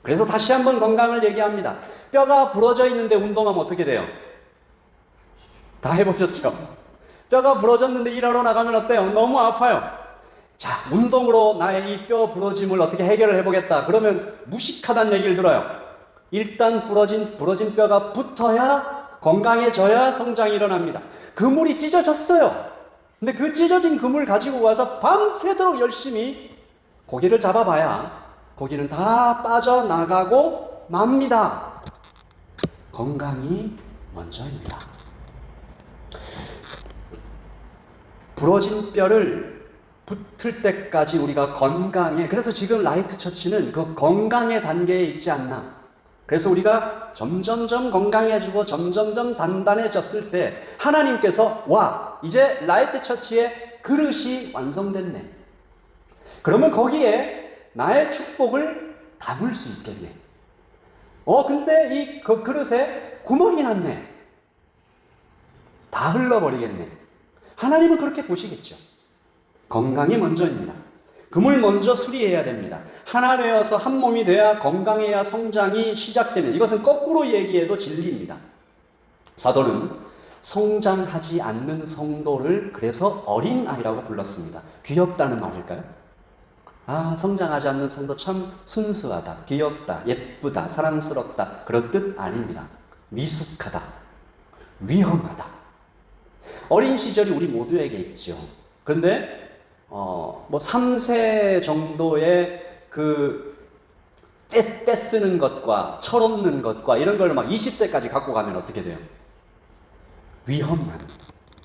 그래서 다시 한번 건강을 얘기합니다. 뼈가 부러져 있는데 운동하면 어떻게 돼요? 다 해보셨죠? 뼈가 부러졌는데 일하러 나가면 어때요? 너무 아파요. 자, 운동으로 나의 이 뼈 부러짐을 어떻게 해결을 해보겠다. 그러면 무식하다는 얘기를 들어요. 일단 부러진 뼈가 붙어야, 건강해져야 성장이 일어납니다. 그물이 찢어졌어요. 근데 그 찢어진 그물 가지고 와서 밤새도록 열심히 고기를 잡아봐야 고기는 다 빠져나가고 맙니다. 건강이 먼저입니다. 부러진 뼈를 붙을 때까지 우리가 건강해. 그래서 지금 라이트 처치는 그 건강의 단계에 있지 않나. 그래서 우리가 점점점 건강해지고 점점점 단단해졌을 때 하나님께서 와, 이제 라이트 처치의 그릇이 완성됐네. 그러면 거기에 나의 축복을 담을 수 있겠네. 근데 이 그 그릇에 구멍이 났네. 다 흘러버리겠네. 하나님은 그렇게 보시겠죠. 건강이 먼저입니다. 그물 먼저 수리해야 됩니다. 하나 되어서 한 몸이 돼야 건강해야 성장이 시작됩니다. 이것은 거꾸로 얘기해도 진리입니다. 사도는 성장하지 않는 성도를 그래서 어린아이라고 불렀습니다. 귀엽다는 말일까요? 성장하지 않는 성도 참 순수하다, 귀엽다, 예쁘다, 사랑스럽다, 그런 뜻 아닙니다. 미숙하다, 위험하다. 어린 시절이 우리 모두에게 있죠. 그런데 3세 정도의 때 쓰는 것과 철없는 것과 이런 걸 막 20세까지 갖고 가면 어떻게 돼요? 위험한,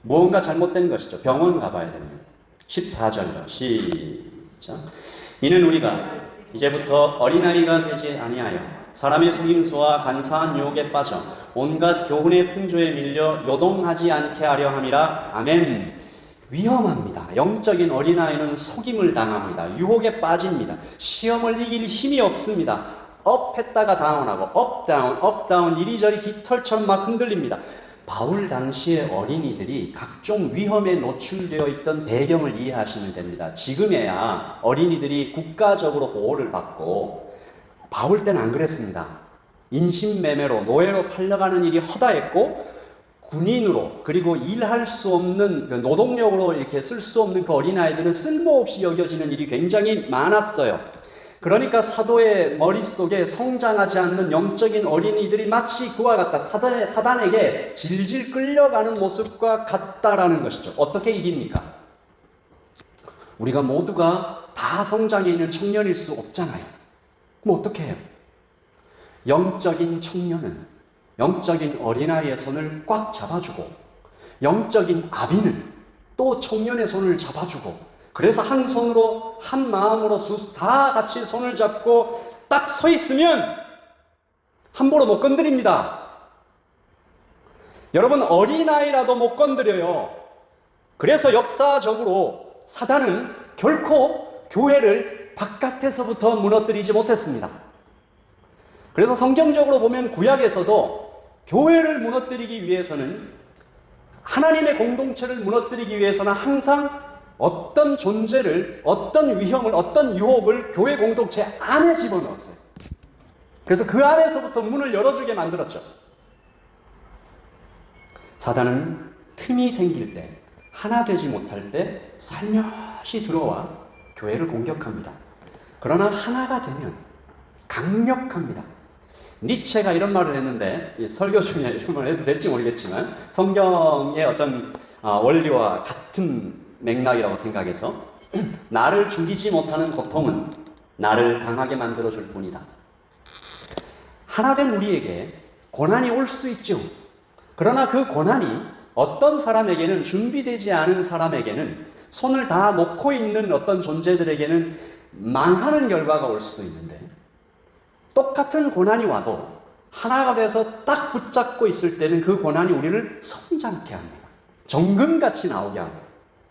무언가 잘못된 것이죠. 병원 가봐야 됩니다. 14절로 시작. 이는 우리가 이제부터 어린아이가 되지 아니하여 사람의 속임수와 간사한 유혹에 빠져 온갖 교훈의 풍조에 밀려 요동하지 않게 하려 함이라. 아멘. 위험합니다. 영적인 어린아이는 속임을 당합니다. 유혹에 빠집니다. 시험을 이길 힘이 없습니다. 업 했다가 다운하고 업 다운 이리저리 깃털처럼 막 흔들립니다. 바울 당시의 어린이들이 각종 위험에 노출되어 있던 배경을 이해하시면 됩니다. 지금에야 어린이들이 국가적으로 보호를 받고, 바울 때는 안 그랬습니다. 인신매매로 노예로 팔려가는 일이 허다했고, 군인으로 그리고 일할 수 없는 노동력으로 이렇게 쓸 수 없는 그 어린아이들은 쓸모없이 여겨지는 일이 굉장히 많았어요. 그러니까 사도의 머릿속에 성장하지 않는 영적인 어린이들이 마치 그와 같다. 사단에게 질질 끌려가는 모습과 같다라는 것이죠. 어떻게 이깁니까? 우리가 모두가 다 성장해 있는 청년일 수 없잖아요. 그럼 어떻게 해요? 영적인 청년은 영적인 어린아이의 손을 꽉 잡아주고, 영적인 아비는 또 청년의 손을 잡아주고, 그래서 한 손으로 한 마음으로 다 같이 손을 잡고 딱 서 있으면 함부로 못 건드립니다. 여러분, 어린아이라도 못 건드려요. 그래서 역사적으로 사단은 결코 교회를 바깥에서부터 무너뜨리지 못했습니다. 그래서 성경적으로 보면 구약에서도 교회를 무너뜨리기 위해서는, 하나님의 공동체를 무너뜨리기 위해서는 항상 어떤 존재를, 어떤 위험을, 어떤 유혹을 교회 공동체 안에 집어넣었어요. 그래서 그 안에서부터 문을 열어주게 만들었죠. 사단은 틈이 생길 때, 하나 되지 못할 때 살며시 들어와 교회를 공격합니다. 그러나 하나가 되면 강력합니다. 니체가 이런 말을 했는데, 설교 중에 이런 말을 해도 될지 모르겠지만 성경의 어떤 원리와 같은 맥락이라고 생각해서, 나를 죽이지 못하는 고통은 나를 강하게 만들어줄 뿐이다. 하나 된 우리에게 고난이 올 수 있죠. 그러나 그 고난이 어떤 사람에게는, 준비되지 않은 사람에게는, 손을 다 놓고 있는 어떤 존재들에게는 망하는 결과가 올 수도 있는데, 똑같은 고난이 와도 하나가 돼서 딱 붙잡고 있을 때는 그 고난이 우리를 성장케 합니다. 정금같이 나오게 합니다.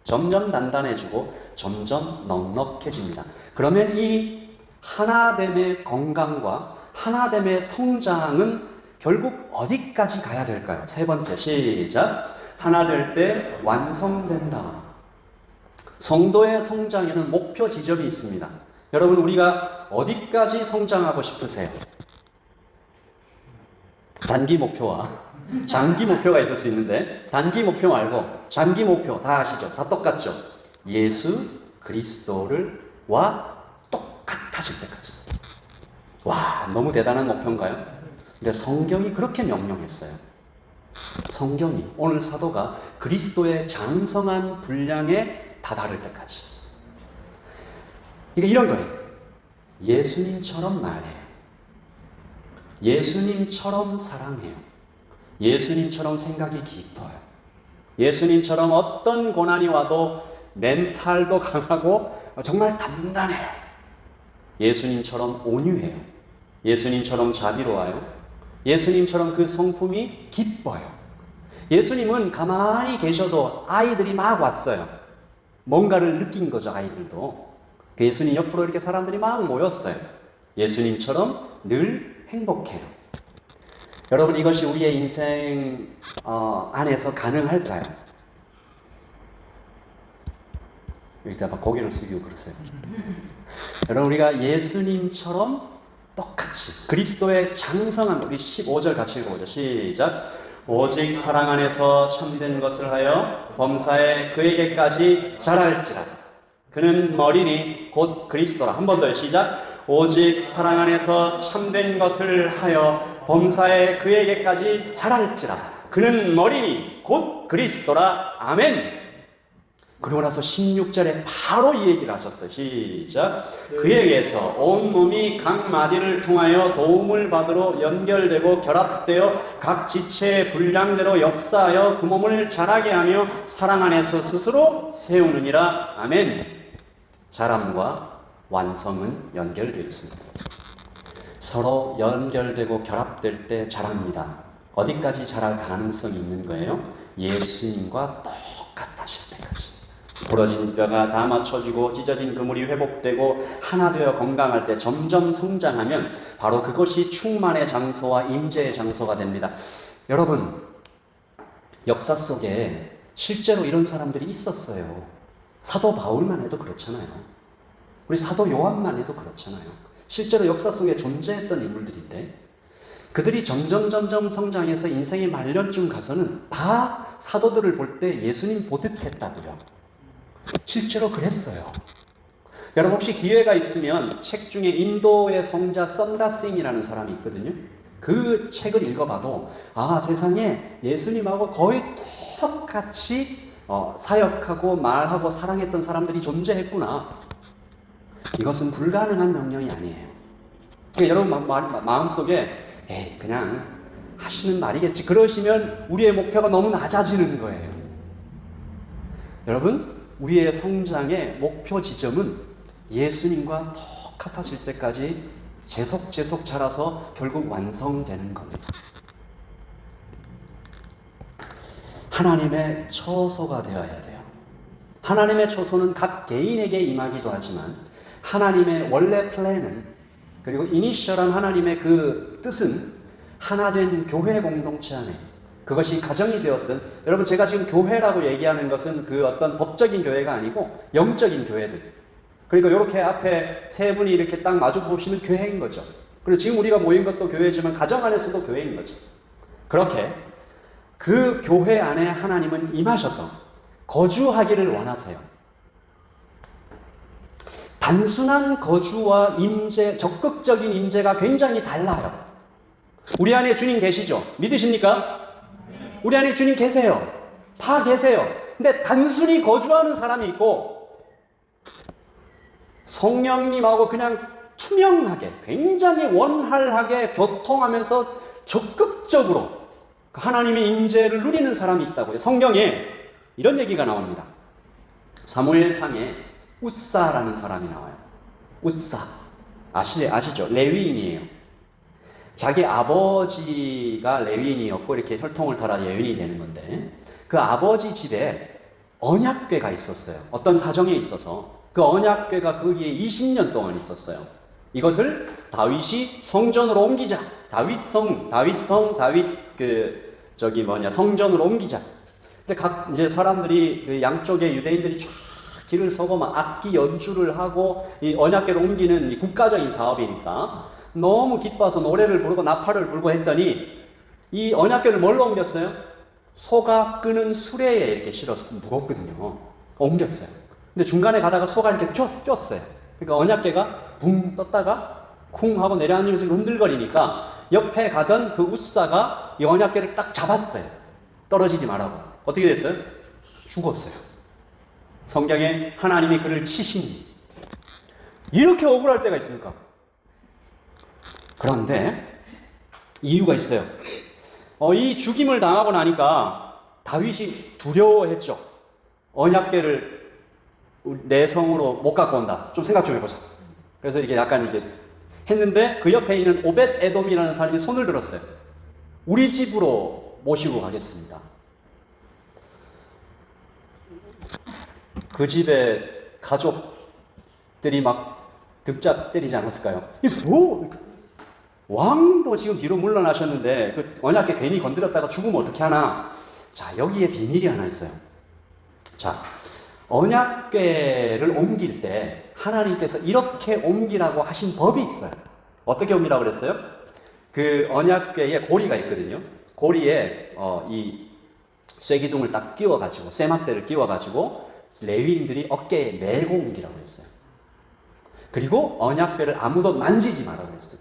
점점 단단해지고 점점 넉넉해집니다. 그러면 이 하나됨의 건강과 하나됨의 성장은 결국 어디까지 가야 될까요? 세 번째, 시작. 하나 될 때 완성된다. 성도의 성장에는 목표 지점이 있습니다. 여러분, 우리가 어디까지 성장하고 싶으세요? 단기 목표와 장기 목표가 있을 수 있는데, 단기 목표 말고 장기 목표 다 아시죠? 다 똑같죠? 예수 그리스도와 똑같아질 때까지. 와, 너무 대단한 목표인가요? 근데 성경이 그렇게 명령했어요. 성경이, 오늘 사도가 그리스도의 장성한 분량에 다다를 때까지. 이런 거예요. 예수님처럼 말해요. 예수님처럼 사랑해요. 예수님처럼 생각이 깊어요. 예수님처럼 어떤 고난이 와도 멘탈도 강하고 정말 단단해요. 예수님처럼 온유해요. 예수님처럼 자비로워요. 예수님처럼 그 성품이 기뻐요. 예수님은 가만히 계셔도 아이들이 막 왔어요. 뭔가를 느낀 거죠, 아이들도. 예수님 옆으로 이렇게 사람들이 막 모였어요. 예수님처럼 늘 행복해요. 여러분, 이것이 우리의 인생 안에서 가능할까요? 일단 막 고개를 숙이고 그러세요. 여러분, 우리가 예수님처럼 똑같이 그리스도의 장성한, 우리 15절 같이 읽어보죠. 시작. 오직 사랑 안에서 참된 것을 하여 범사에 그에게까지 자랄지라. 그는 머리니 곧 그리스도라. 한 번 더 시작. 오직 사랑 안에서 참된 것을 하여 범사에 그에게까지 자랄지라. 그는 머리니 곧 그리스도라. 아멘. 그러고 나서 16절에 바로 이 얘기를 하셨어요. 시작. 그에게서 온 몸이 각 마디를 통하여 도움을 받으러 연결되고 결합되어 각 지체의 분량대로 역사하여 그 몸을 자라게 하며 사랑 안에서 스스로 세우느니라. 아멘. 자람과 완성은 연결되어 있습니다. 서로 연결되고 결합될 때 자랍니다. 어디까지 자랄 가능성이 있는 거예요? 예수님과 똑같아질 때까지. 부러진 뼈가 다 맞춰지고 찢어진 그물이 회복되고 하나 되어 건강할 때 점점 성장하면 바로 그것이 충만의 장소와 임재의 장소가 됩니다. 여러분, 역사 속에 실제로 이런 사람들이 있었어요. 사도 바울만 해도 그렇잖아요. 우리 사도 요한만 해도 그렇잖아요. 실제로 역사 속에 존재했던 인물들인데 그들이 점점 성장해서 인생의 말년쯤 가서는 다 사도들을 볼 때 예수님 보듯 했다고요. 실제로 그랬어요. 여러분 혹시 기회가 있으면 책 중에 인도의 성자 썬다싱이라는 사람이 있거든요. 그 책을 읽어봐도 세상에 예수님하고 거의 똑같이 사역하고 말하고 사랑했던 사람들이 존재했구나. 이것은 불가능한 명령이 아니에요. 그러니까 여러분 마음속에 그냥 하시는 말이겠지 그러시면 우리의 목표가 너무 낮아지는 거예요. 여러분 우리의 성장의 목표 지점은 예수님과 똑같아질 때까지 계속 자라서 결국 완성되는 겁니다. 하나님의 처소가 되어야 돼요. 하나님의 처소는 각 개인에게 임하기도 하지만 하나님의 원래 플랜은 그리고 이니셜한 하나님의 그 뜻은 하나된 교회 공동체 안에 그것이 가정이 되었든 여러분 제가 지금 교회라고 얘기하는 것은 그 어떤 법적인 교회가 아니고 영적인 교회들 그러니까 이렇게 앞에 세 분이 이렇게 딱 마주 보시면 교회인 거죠. 그리고 지금 우리가 모인 것도 교회지만 가정 안에서도 교회인 거죠. 그렇게 그 교회 안에 하나님은 임하셔서 거주하기를 원하세요. 단순한 거주와 임재, 적극적인 임재가 굉장히 달라요. 우리 안에 주님 계시죠? 믿으십니까? 우리 안에 주님 계세요. 다 계세요. 근데 단순히 거주하는 사람이 있고 성령님하고 그냥 투명하게 굉장히 원활하게 교통하면서 적극적으로 하나님의 임재를 누리는 사람이 있다고요. 성경에 이런 얘기가 나옵니다. 사무엘상에 웃사라는 사람이 나와요. 웃사 아시죠? 레위인이에요. 자기 아버지가 레위인이었고 이렇게 혈통을 따라 예언이 되는 건데 그 아버지 집에 언약궤가 있었어요. 어떤 사정에 있어서 그 언약궤가 거기에 20년 동안 있었어요. 이것을 다윗이 성전으로 옮기자. 다윗 성전으로 옮기자. 근데 각 이제 사람들이 그 양쪽에 유대인들이 쫙 길을 서고 막 악기 연주를 하고 이 언약궤를 옮기는 이 국가적인 사업이니까 너무 기뻐서 노래를 부르고 나팔을 불고 했더니 이 언약궤를 뭘로 옮겼어요? 소가 끄는 수레에 이렇게 실어서 무겁거든요. 옮겼어요. 근데 중간에 가다가 소가 이렇게 쪘어요. 그러니까 언약궤가 붕 떴다가 쿵 하고 내려앉으면서 흔들거리니까 옆에 가던 그 웃사가 이 언약궤를 딱 잡았어요. 떨어지지 말라고. 어떻게 됐어요? 죽었어요. 성경에 하나님이 그를 치시니 이렇게 억울할 때가 있습니까? 그런데 이유가 있어요. 이 죽임을 당하고 나니까 다윗이 두려워했죠. 언약궤를 내 성으로 못 갖고 온다. 좀 생각 좀 해보자. 그래서 이렇게 약간 이렇게 했는데 그 옆에 있는 오벳 에돔이라는 사람이 손을 들었어요. 우리 집으로 모시고 가겠습니다. 그 집에 가족들이 막 득작 때리지 않았을까요? 왕도 지금 뒤로 물러나셨는데 그 언약궤 괜히 건드렸다가 죽으면 어떻게 하나? 자, 여기에 비밀이 하나 있어요. 자, 언약궤를 옮길 때 하나님께서 이렇게 옮기라고 하신 법이 있어요. 어떻게 옮기라고 그랬어요? 그 언약궤에 고리가 있거든요. 고리에 이 쇠기둥을 딱 끼워가지고 쇠막대를 끼워가지고 레위인들이 어깨에 메고 옮기라고 했어요. 그리고 언약궤를 아무도 만지지 말라고 했어요.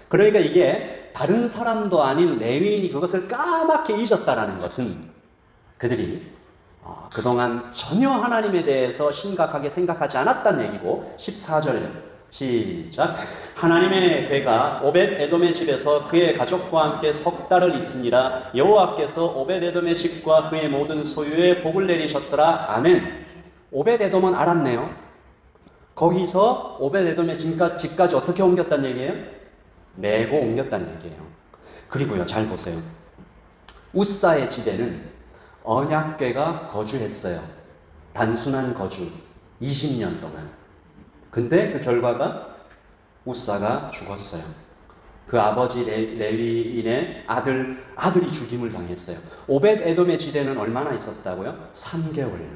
그러니까 이게 다른 사람도 아닌 레위인이 그것을 까맣게 잊었다라는 것은 그들이 그동안 전혀 하나님에 대해서 심각하게 생각하지 않았다는 얘기고, 14절 시작. 하나님의 괴가 오벳 에돔의 집에서 그의 가족과 함께 석 달을 있으니라. 여호와께서 오벳 에돔의 집과 그의 모든 소유에 복을 내리셨더라. 아멘. 오벳 에돔은 알았네요. 거기서 오벳 에돔의 집까지 어떻게 옮겼다는 얘기예요? 메고 옮겼다는 얘기예요. 그리고요, 잘 보세요. 우사의 지대는 언약궤가 거주했어요. 단순한 거주 20년 동안. 근데 그 결과가 우사가 죽었어요. 그 아버지 레위인의 아들이 죽임을 당했어요. 오벳 에돔의 지대는 얼마나 있었다고요? 3개월.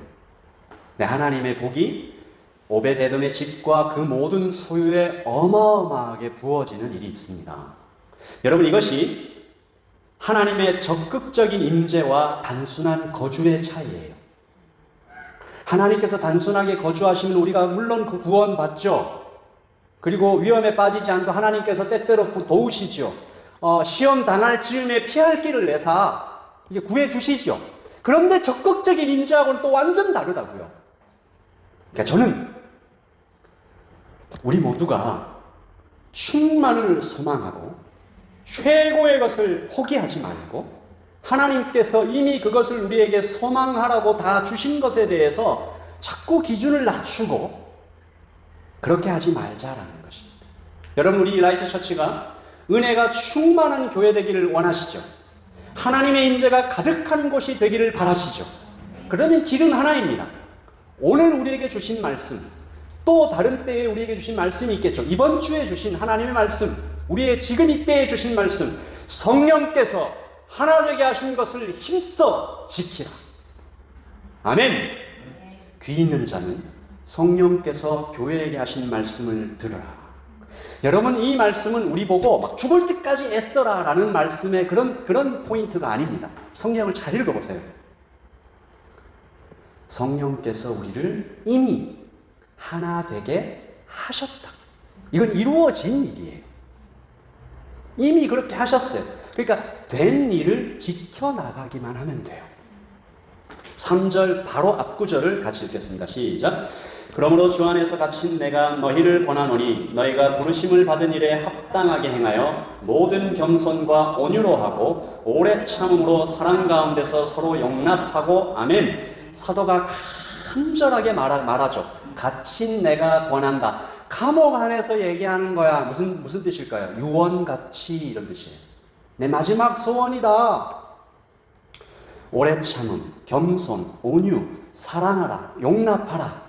네, 하나님의 복이 오벳 에돔의 집과 그 모든 소유에 어마어마하게 부어지는 일이 있습니다. 여러분, 이것이 하나님의 적극적인 임재와 단순한 거주의 차이예요. 하나님께서 단순하게 거주하시면 우리가 물론 그 구원 받죠. 그리고 위험에 빠지지 않고 하나님께서 때때로 도우시죠. 시험 당할 즈음에 피할 길을 내사 이게 구해 주시죠. 그런데 적극적인 임재하고는 또 완전 다르다고요. 그러니까 저는 우리 모두가 충만을 소망하고 최고의 것을 포기하지 말고 하나님께서 이미 그것을 우리에게 소망하라고 다 주신 것에 대해서 자꾸 기준을 낮추고 그렇게 하지 말자라는 것입니다. 여러분, 우리 라이트 처치가 은혜가 충만한 교회 되기를 원하시죠? 하나님의 임재가 가득한 곳이 되기를 바라시죠? 그러면 길은 하나입니다. 오늘 우리에게 주신 말씀, 또 다른 때에 우리에게 주신 말씀이 있겠죠. 이번 주에 주신 하나님의 말씀, 우리의 지금 이때에 주신 말씀, 성령께서 하나 되게 하신 것을 힘써 지키라. 아멘. 귀 있는 자는 성령께서 교회에게 하신 말씀을 들으라. 여러분, 이 말씀은 우리 보고 막 죽을 때까지 애써라 라는 말씀의 그런 포인트가 아닙니다. 성경을 잘 읽어보세요. 성령께서 우리를 이미 하나 되게 하셨다. 이건 이루어진 일이에요. 이미 그렇게 하셨어요. 그러니까 된 일을 지켜나가기만 하면 돼요. 3절 바로 앞구절을 같이 읽겠습니다. 시작. 그러므로 주 안에서 갇힌 내가 너희를 권하노니 너희가 부르심을 받은 일에 합당하게 행하여 모든 겸손과 온유로 하고 오래 참음으로 사랑 가운데서 서로 용납하고. 아멘. 사도가 간절하게 말하죠. 갇힌 내가 권한다. 감옥 안에서 얘기하는 거야. 무슨 뜻일까요? 유언같이 이런 뜻이에요. 내 마지막 소원이다. 오래 참음, 겸손, 온유, 사랑하라, 용납하라.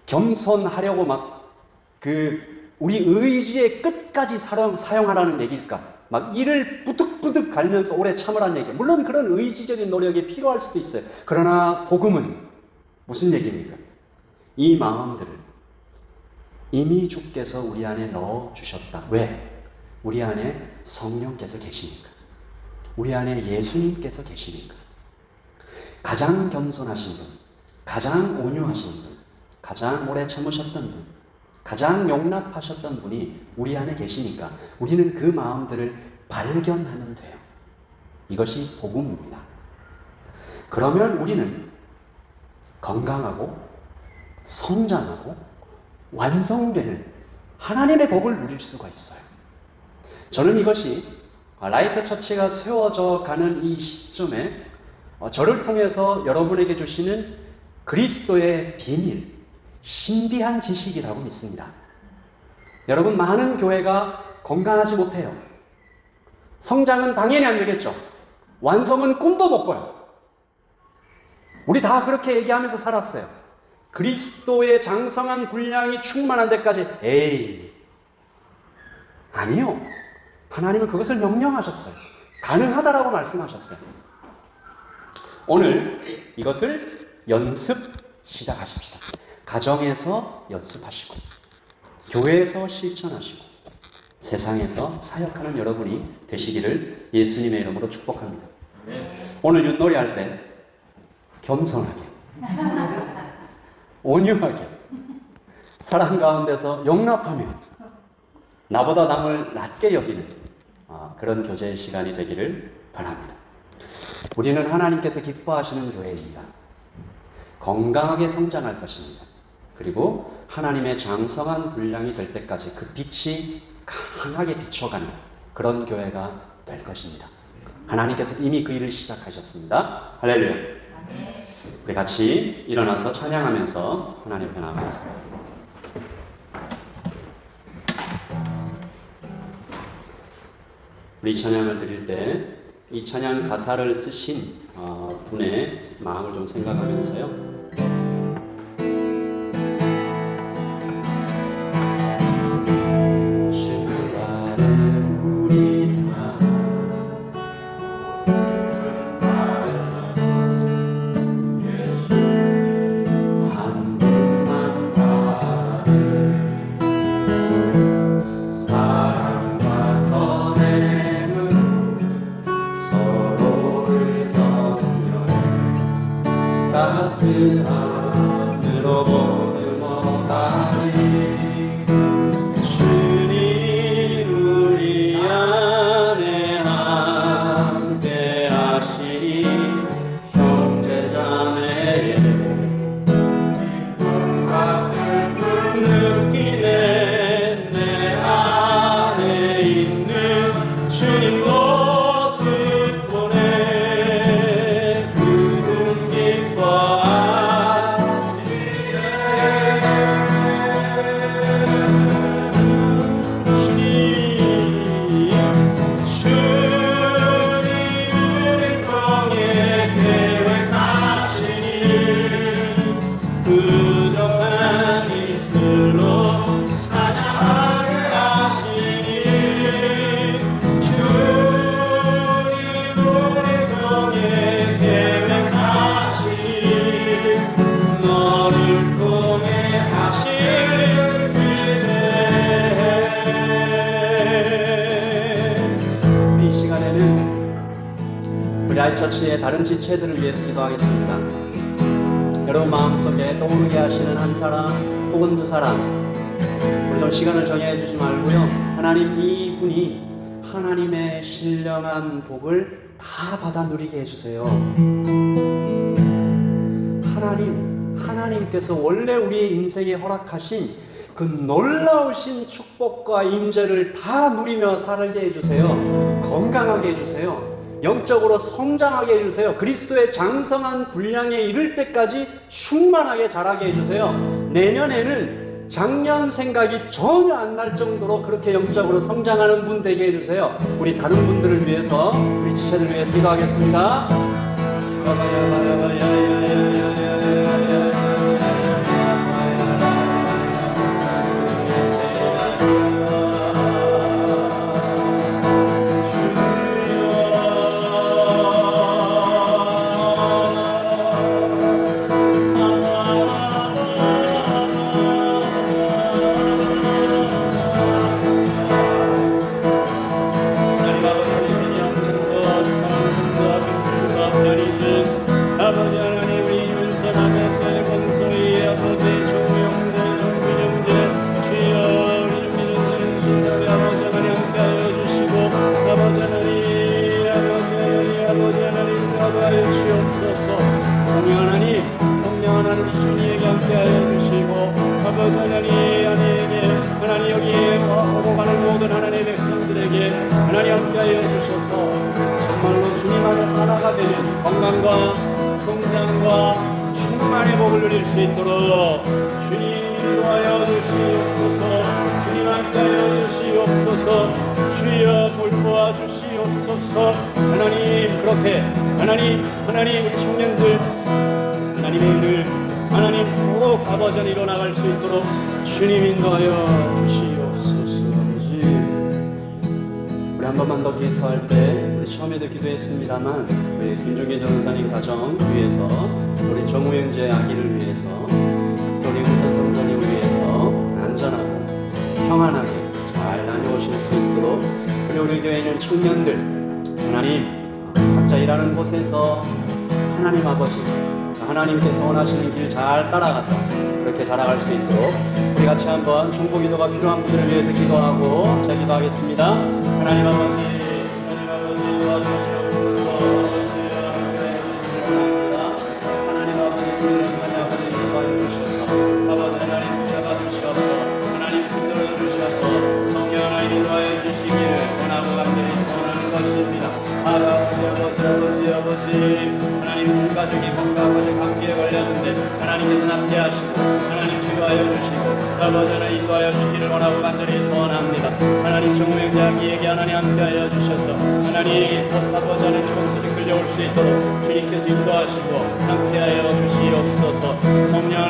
겸손하려고 우리 의지의 끝까지 사용하라는 얘기일까? 막 이를 부득부득 갈면서 오래 참으라는 얘기. 물론 그런 의지적인 노력이 필요할 수도 있어요. 그러나 복음은 무슨 얘기입니까? 이 마음들을 이미 주께서 우리 안에 넣어주셨다. 왜? 우리 안에 성령께서 계시니까. 우리 안에 예수님께서 계시니까. 가장 겸손하신 분, 가장 온유하신 분, 가장 오래 참으셨던 분, 가장 용납하셨던 분이 우리 안에 계시니까 우리는 그 마음들을 발견하면 돼요. 이것이 복음입니다. 그러면 우리는 건강하고 성장하고 완성되는 하나님의 복을 누릴 수가 있어요. 저는 이것이 라이트 처치가 세워져 가는 이 시점에 저를 통해서 여러분에게 주시는 그리스도의 비밀, 신비한 지식이라고 믿습니다. 여러분, 많은 교회가 건강하지 못해요. 성장은 당연히 안 되겠죠. 완성은 꿈도 못 꿔요. 우리 다 그렇게 얘기하면서 살았어요. 그리스도의 장성한 분량이 충만한 데까지. 에이, 아니요. 하나님은 그것을 명령하셨어요. 가능하다라고 말씀하셨어요. 오늘 이것을 연습 시작하십시다. 가정에서 연습하시고 교회에서 실천하시고 세상에서 사역하는 여러분이 되시기를 예수님의 이름으로 축복합니다. 네. 오늘 윷놀이 할 때 겸손하게, 온유하게, 사람 가운데서 용납하며 나보다 남을 낮게 여기는 그런 교제의 시간이 되기를 바랍니다. 우리는 하나님께서 기뻐하시는 교회입니다. 건강하게 성장할 것입니다. 그리고 하나님의 장성한 분량이 될 때까지 그 빛이 강하게 비춰가는 그런 교회가 될 것입니다. 하나님께서 이미 그 일을 시작하셨습니다. 할렐루야. 우리 같이 일어나서 찬양하면서 하나님 앞에 나가겠습니다. 우리 찬양을 드릴 때 이 찬양 가사를 쓰신 분의 마음을 좀 생각하면서요. 주 안에 우리 다 한 분만 바라네. 사랑과 선행은 서로를 격려해 따스함으로 보듬어가니 주님 우리 안에 함께 하시니 형제자매의 기쁨과 슬픔 느끼네. 내 안에 있는 주님 모습 보네. 그분 기뻐하시네. 주님 우리 통해 계획하시니 부정한 이슬로 찬양하게 하시니 주님 우리 통해 계획하시니 너를 통해 하실 기대. 이 시간에는 우리 아이처치의 다른 지체들을 위해서 기도하겠습니다. 여러분 마음속에 떠오르게 하시는 한 사람 혹은 두 사람, 우리 좀 시간을 정해주지 말고요. 하나님 이 분이 하나님의 신령한 복을 다 받아 누리게 해주세요. 하나님께서 원래 우리의 인생에 허락하신 그 놀라우신 축복과 임재를 다 누리며 살게 해주세요. 건강하게 해주세요. 영적으로 성장하게 해주세요. 그리스도의 장성한 분량에 이를 때까지 충만하게 자라게 해주세요. 내년에는 작년 생각이 전혀 안 날 정도로 그렇게 영적으로 성장하는 분 되게 해주세요. 우리 다른 분들을 위해서, 우리 지체들을 위해서 기도하겠습니다. 아버지 하나님 우리 윤선하며 권소희 아버지 조영대 윤영재 주여 우리 믿는 아버지 하나님 함께하여 주시고 아버지 하나님 인도하여 주옵소서. 성령 하나님 주님에게 함께하여 주시고 아버지 하나님 하나님 여기에 오고 가는 모든 하나님의 백성들에게 하나님 함께하여 주셔서 정말로 주님 안에 살아가게 되는 건강과 성장과 충만의 복을 누릴 수 있도록 주님 인도하여 주시옵소서. 주님 함께하여 주시옵소서. 주여 돌보아 주시옵소서. 하나님 그렇게 하나님 우리 청년들 하나님의 일을 하나님 꼭 아버지 안에 일어나갈 수 있도록 주님 인도하여 주시옵소서. 아버지 우리 한 번만 더 기도할 때 우리 처음에도 기도했습니다만 우리 김종기 전사님 가정 위해서, 우리 정우 형제 아기를 위해서, 우리 은선 성전님을 위해서 안전하고 평안하게 잘 다녀오실 수 우리 교회에 있는 청년들 하나님 각자 일하는 곳에서 하나님 아버지 하나님께서 원하시는 길 잘 따라가서 그렇게 자라갈 수 있도록 우리 같이 한번 중보 기도가 필요한 분들을 위해서 기도하고 자 기도하겠습니다. 하나님 아버지 도와주시옵소서. 하나님 아버지 도와주셔서 아버지 하나님 붙잡아주셔서 하나님 붙들어주셔서 성령 하나님 인도하여 주시기를 원하고 간절히 소원하는 것입니다. 아버지 하나님 온 가족이 건강하게 감기에 걸렸는데 하나님께서 낫게 하시고 하나님 치료하여 주시고 아버지 하나님 인도하여 주시기를 원하고 간절히 소원합니다. 하나님 정명자기에게 하나님 함께하여 주셔서 하나님 아버지 하나님 목소리 끌려올 수 있도록 주님께서 인도하시고 함께하여 주시옵소서. 성령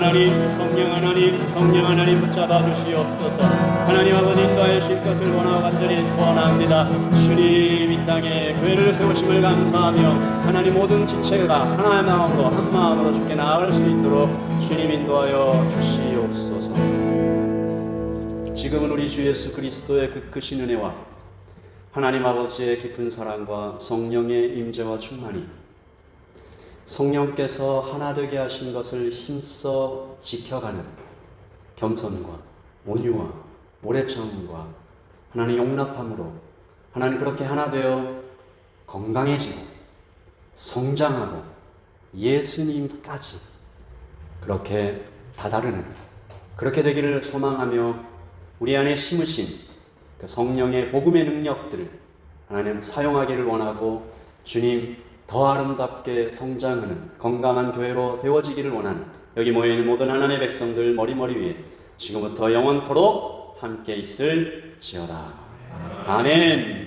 하나님 붙잡아 주시옵소서. 하나님 아버지 인도하여 주실 것을 원하고 간절히 소원합니다. 주님 이 땅에 교회를 세우심을 감사하며 하나님 모든 지체가 하나의 마음으로 한 마음으로 주께 나아갈 수 있도록 주님 인도하여 주시옵소서. 지금은 우리 주 예수 그리스도의 그 크신 은혜와 하나님 아버지의 깊은 사랑과 성령의 임재와 충만이 성령께서 하나 되게 하신 것을 힘써 지켜가는 겸손과 온유와 모래처음과 하나님 용납함으로 하나님 그렇게 하나 되어 건강해지고 성장하고 예수님까지 그렇게 다다르는 그렇게 되기를 소망하며 우리 안에 심으신 그 성령의 복음의 능력들을 하나님 사용하기를 원하고 주님 더 아름답게 성장하는 건강한 교회로 되어지기를 원하는 여기 모여있는 모든 하나님의 백성들 머리머리 위에 지금부터 영원토록 함께 있을지어다. 아멘.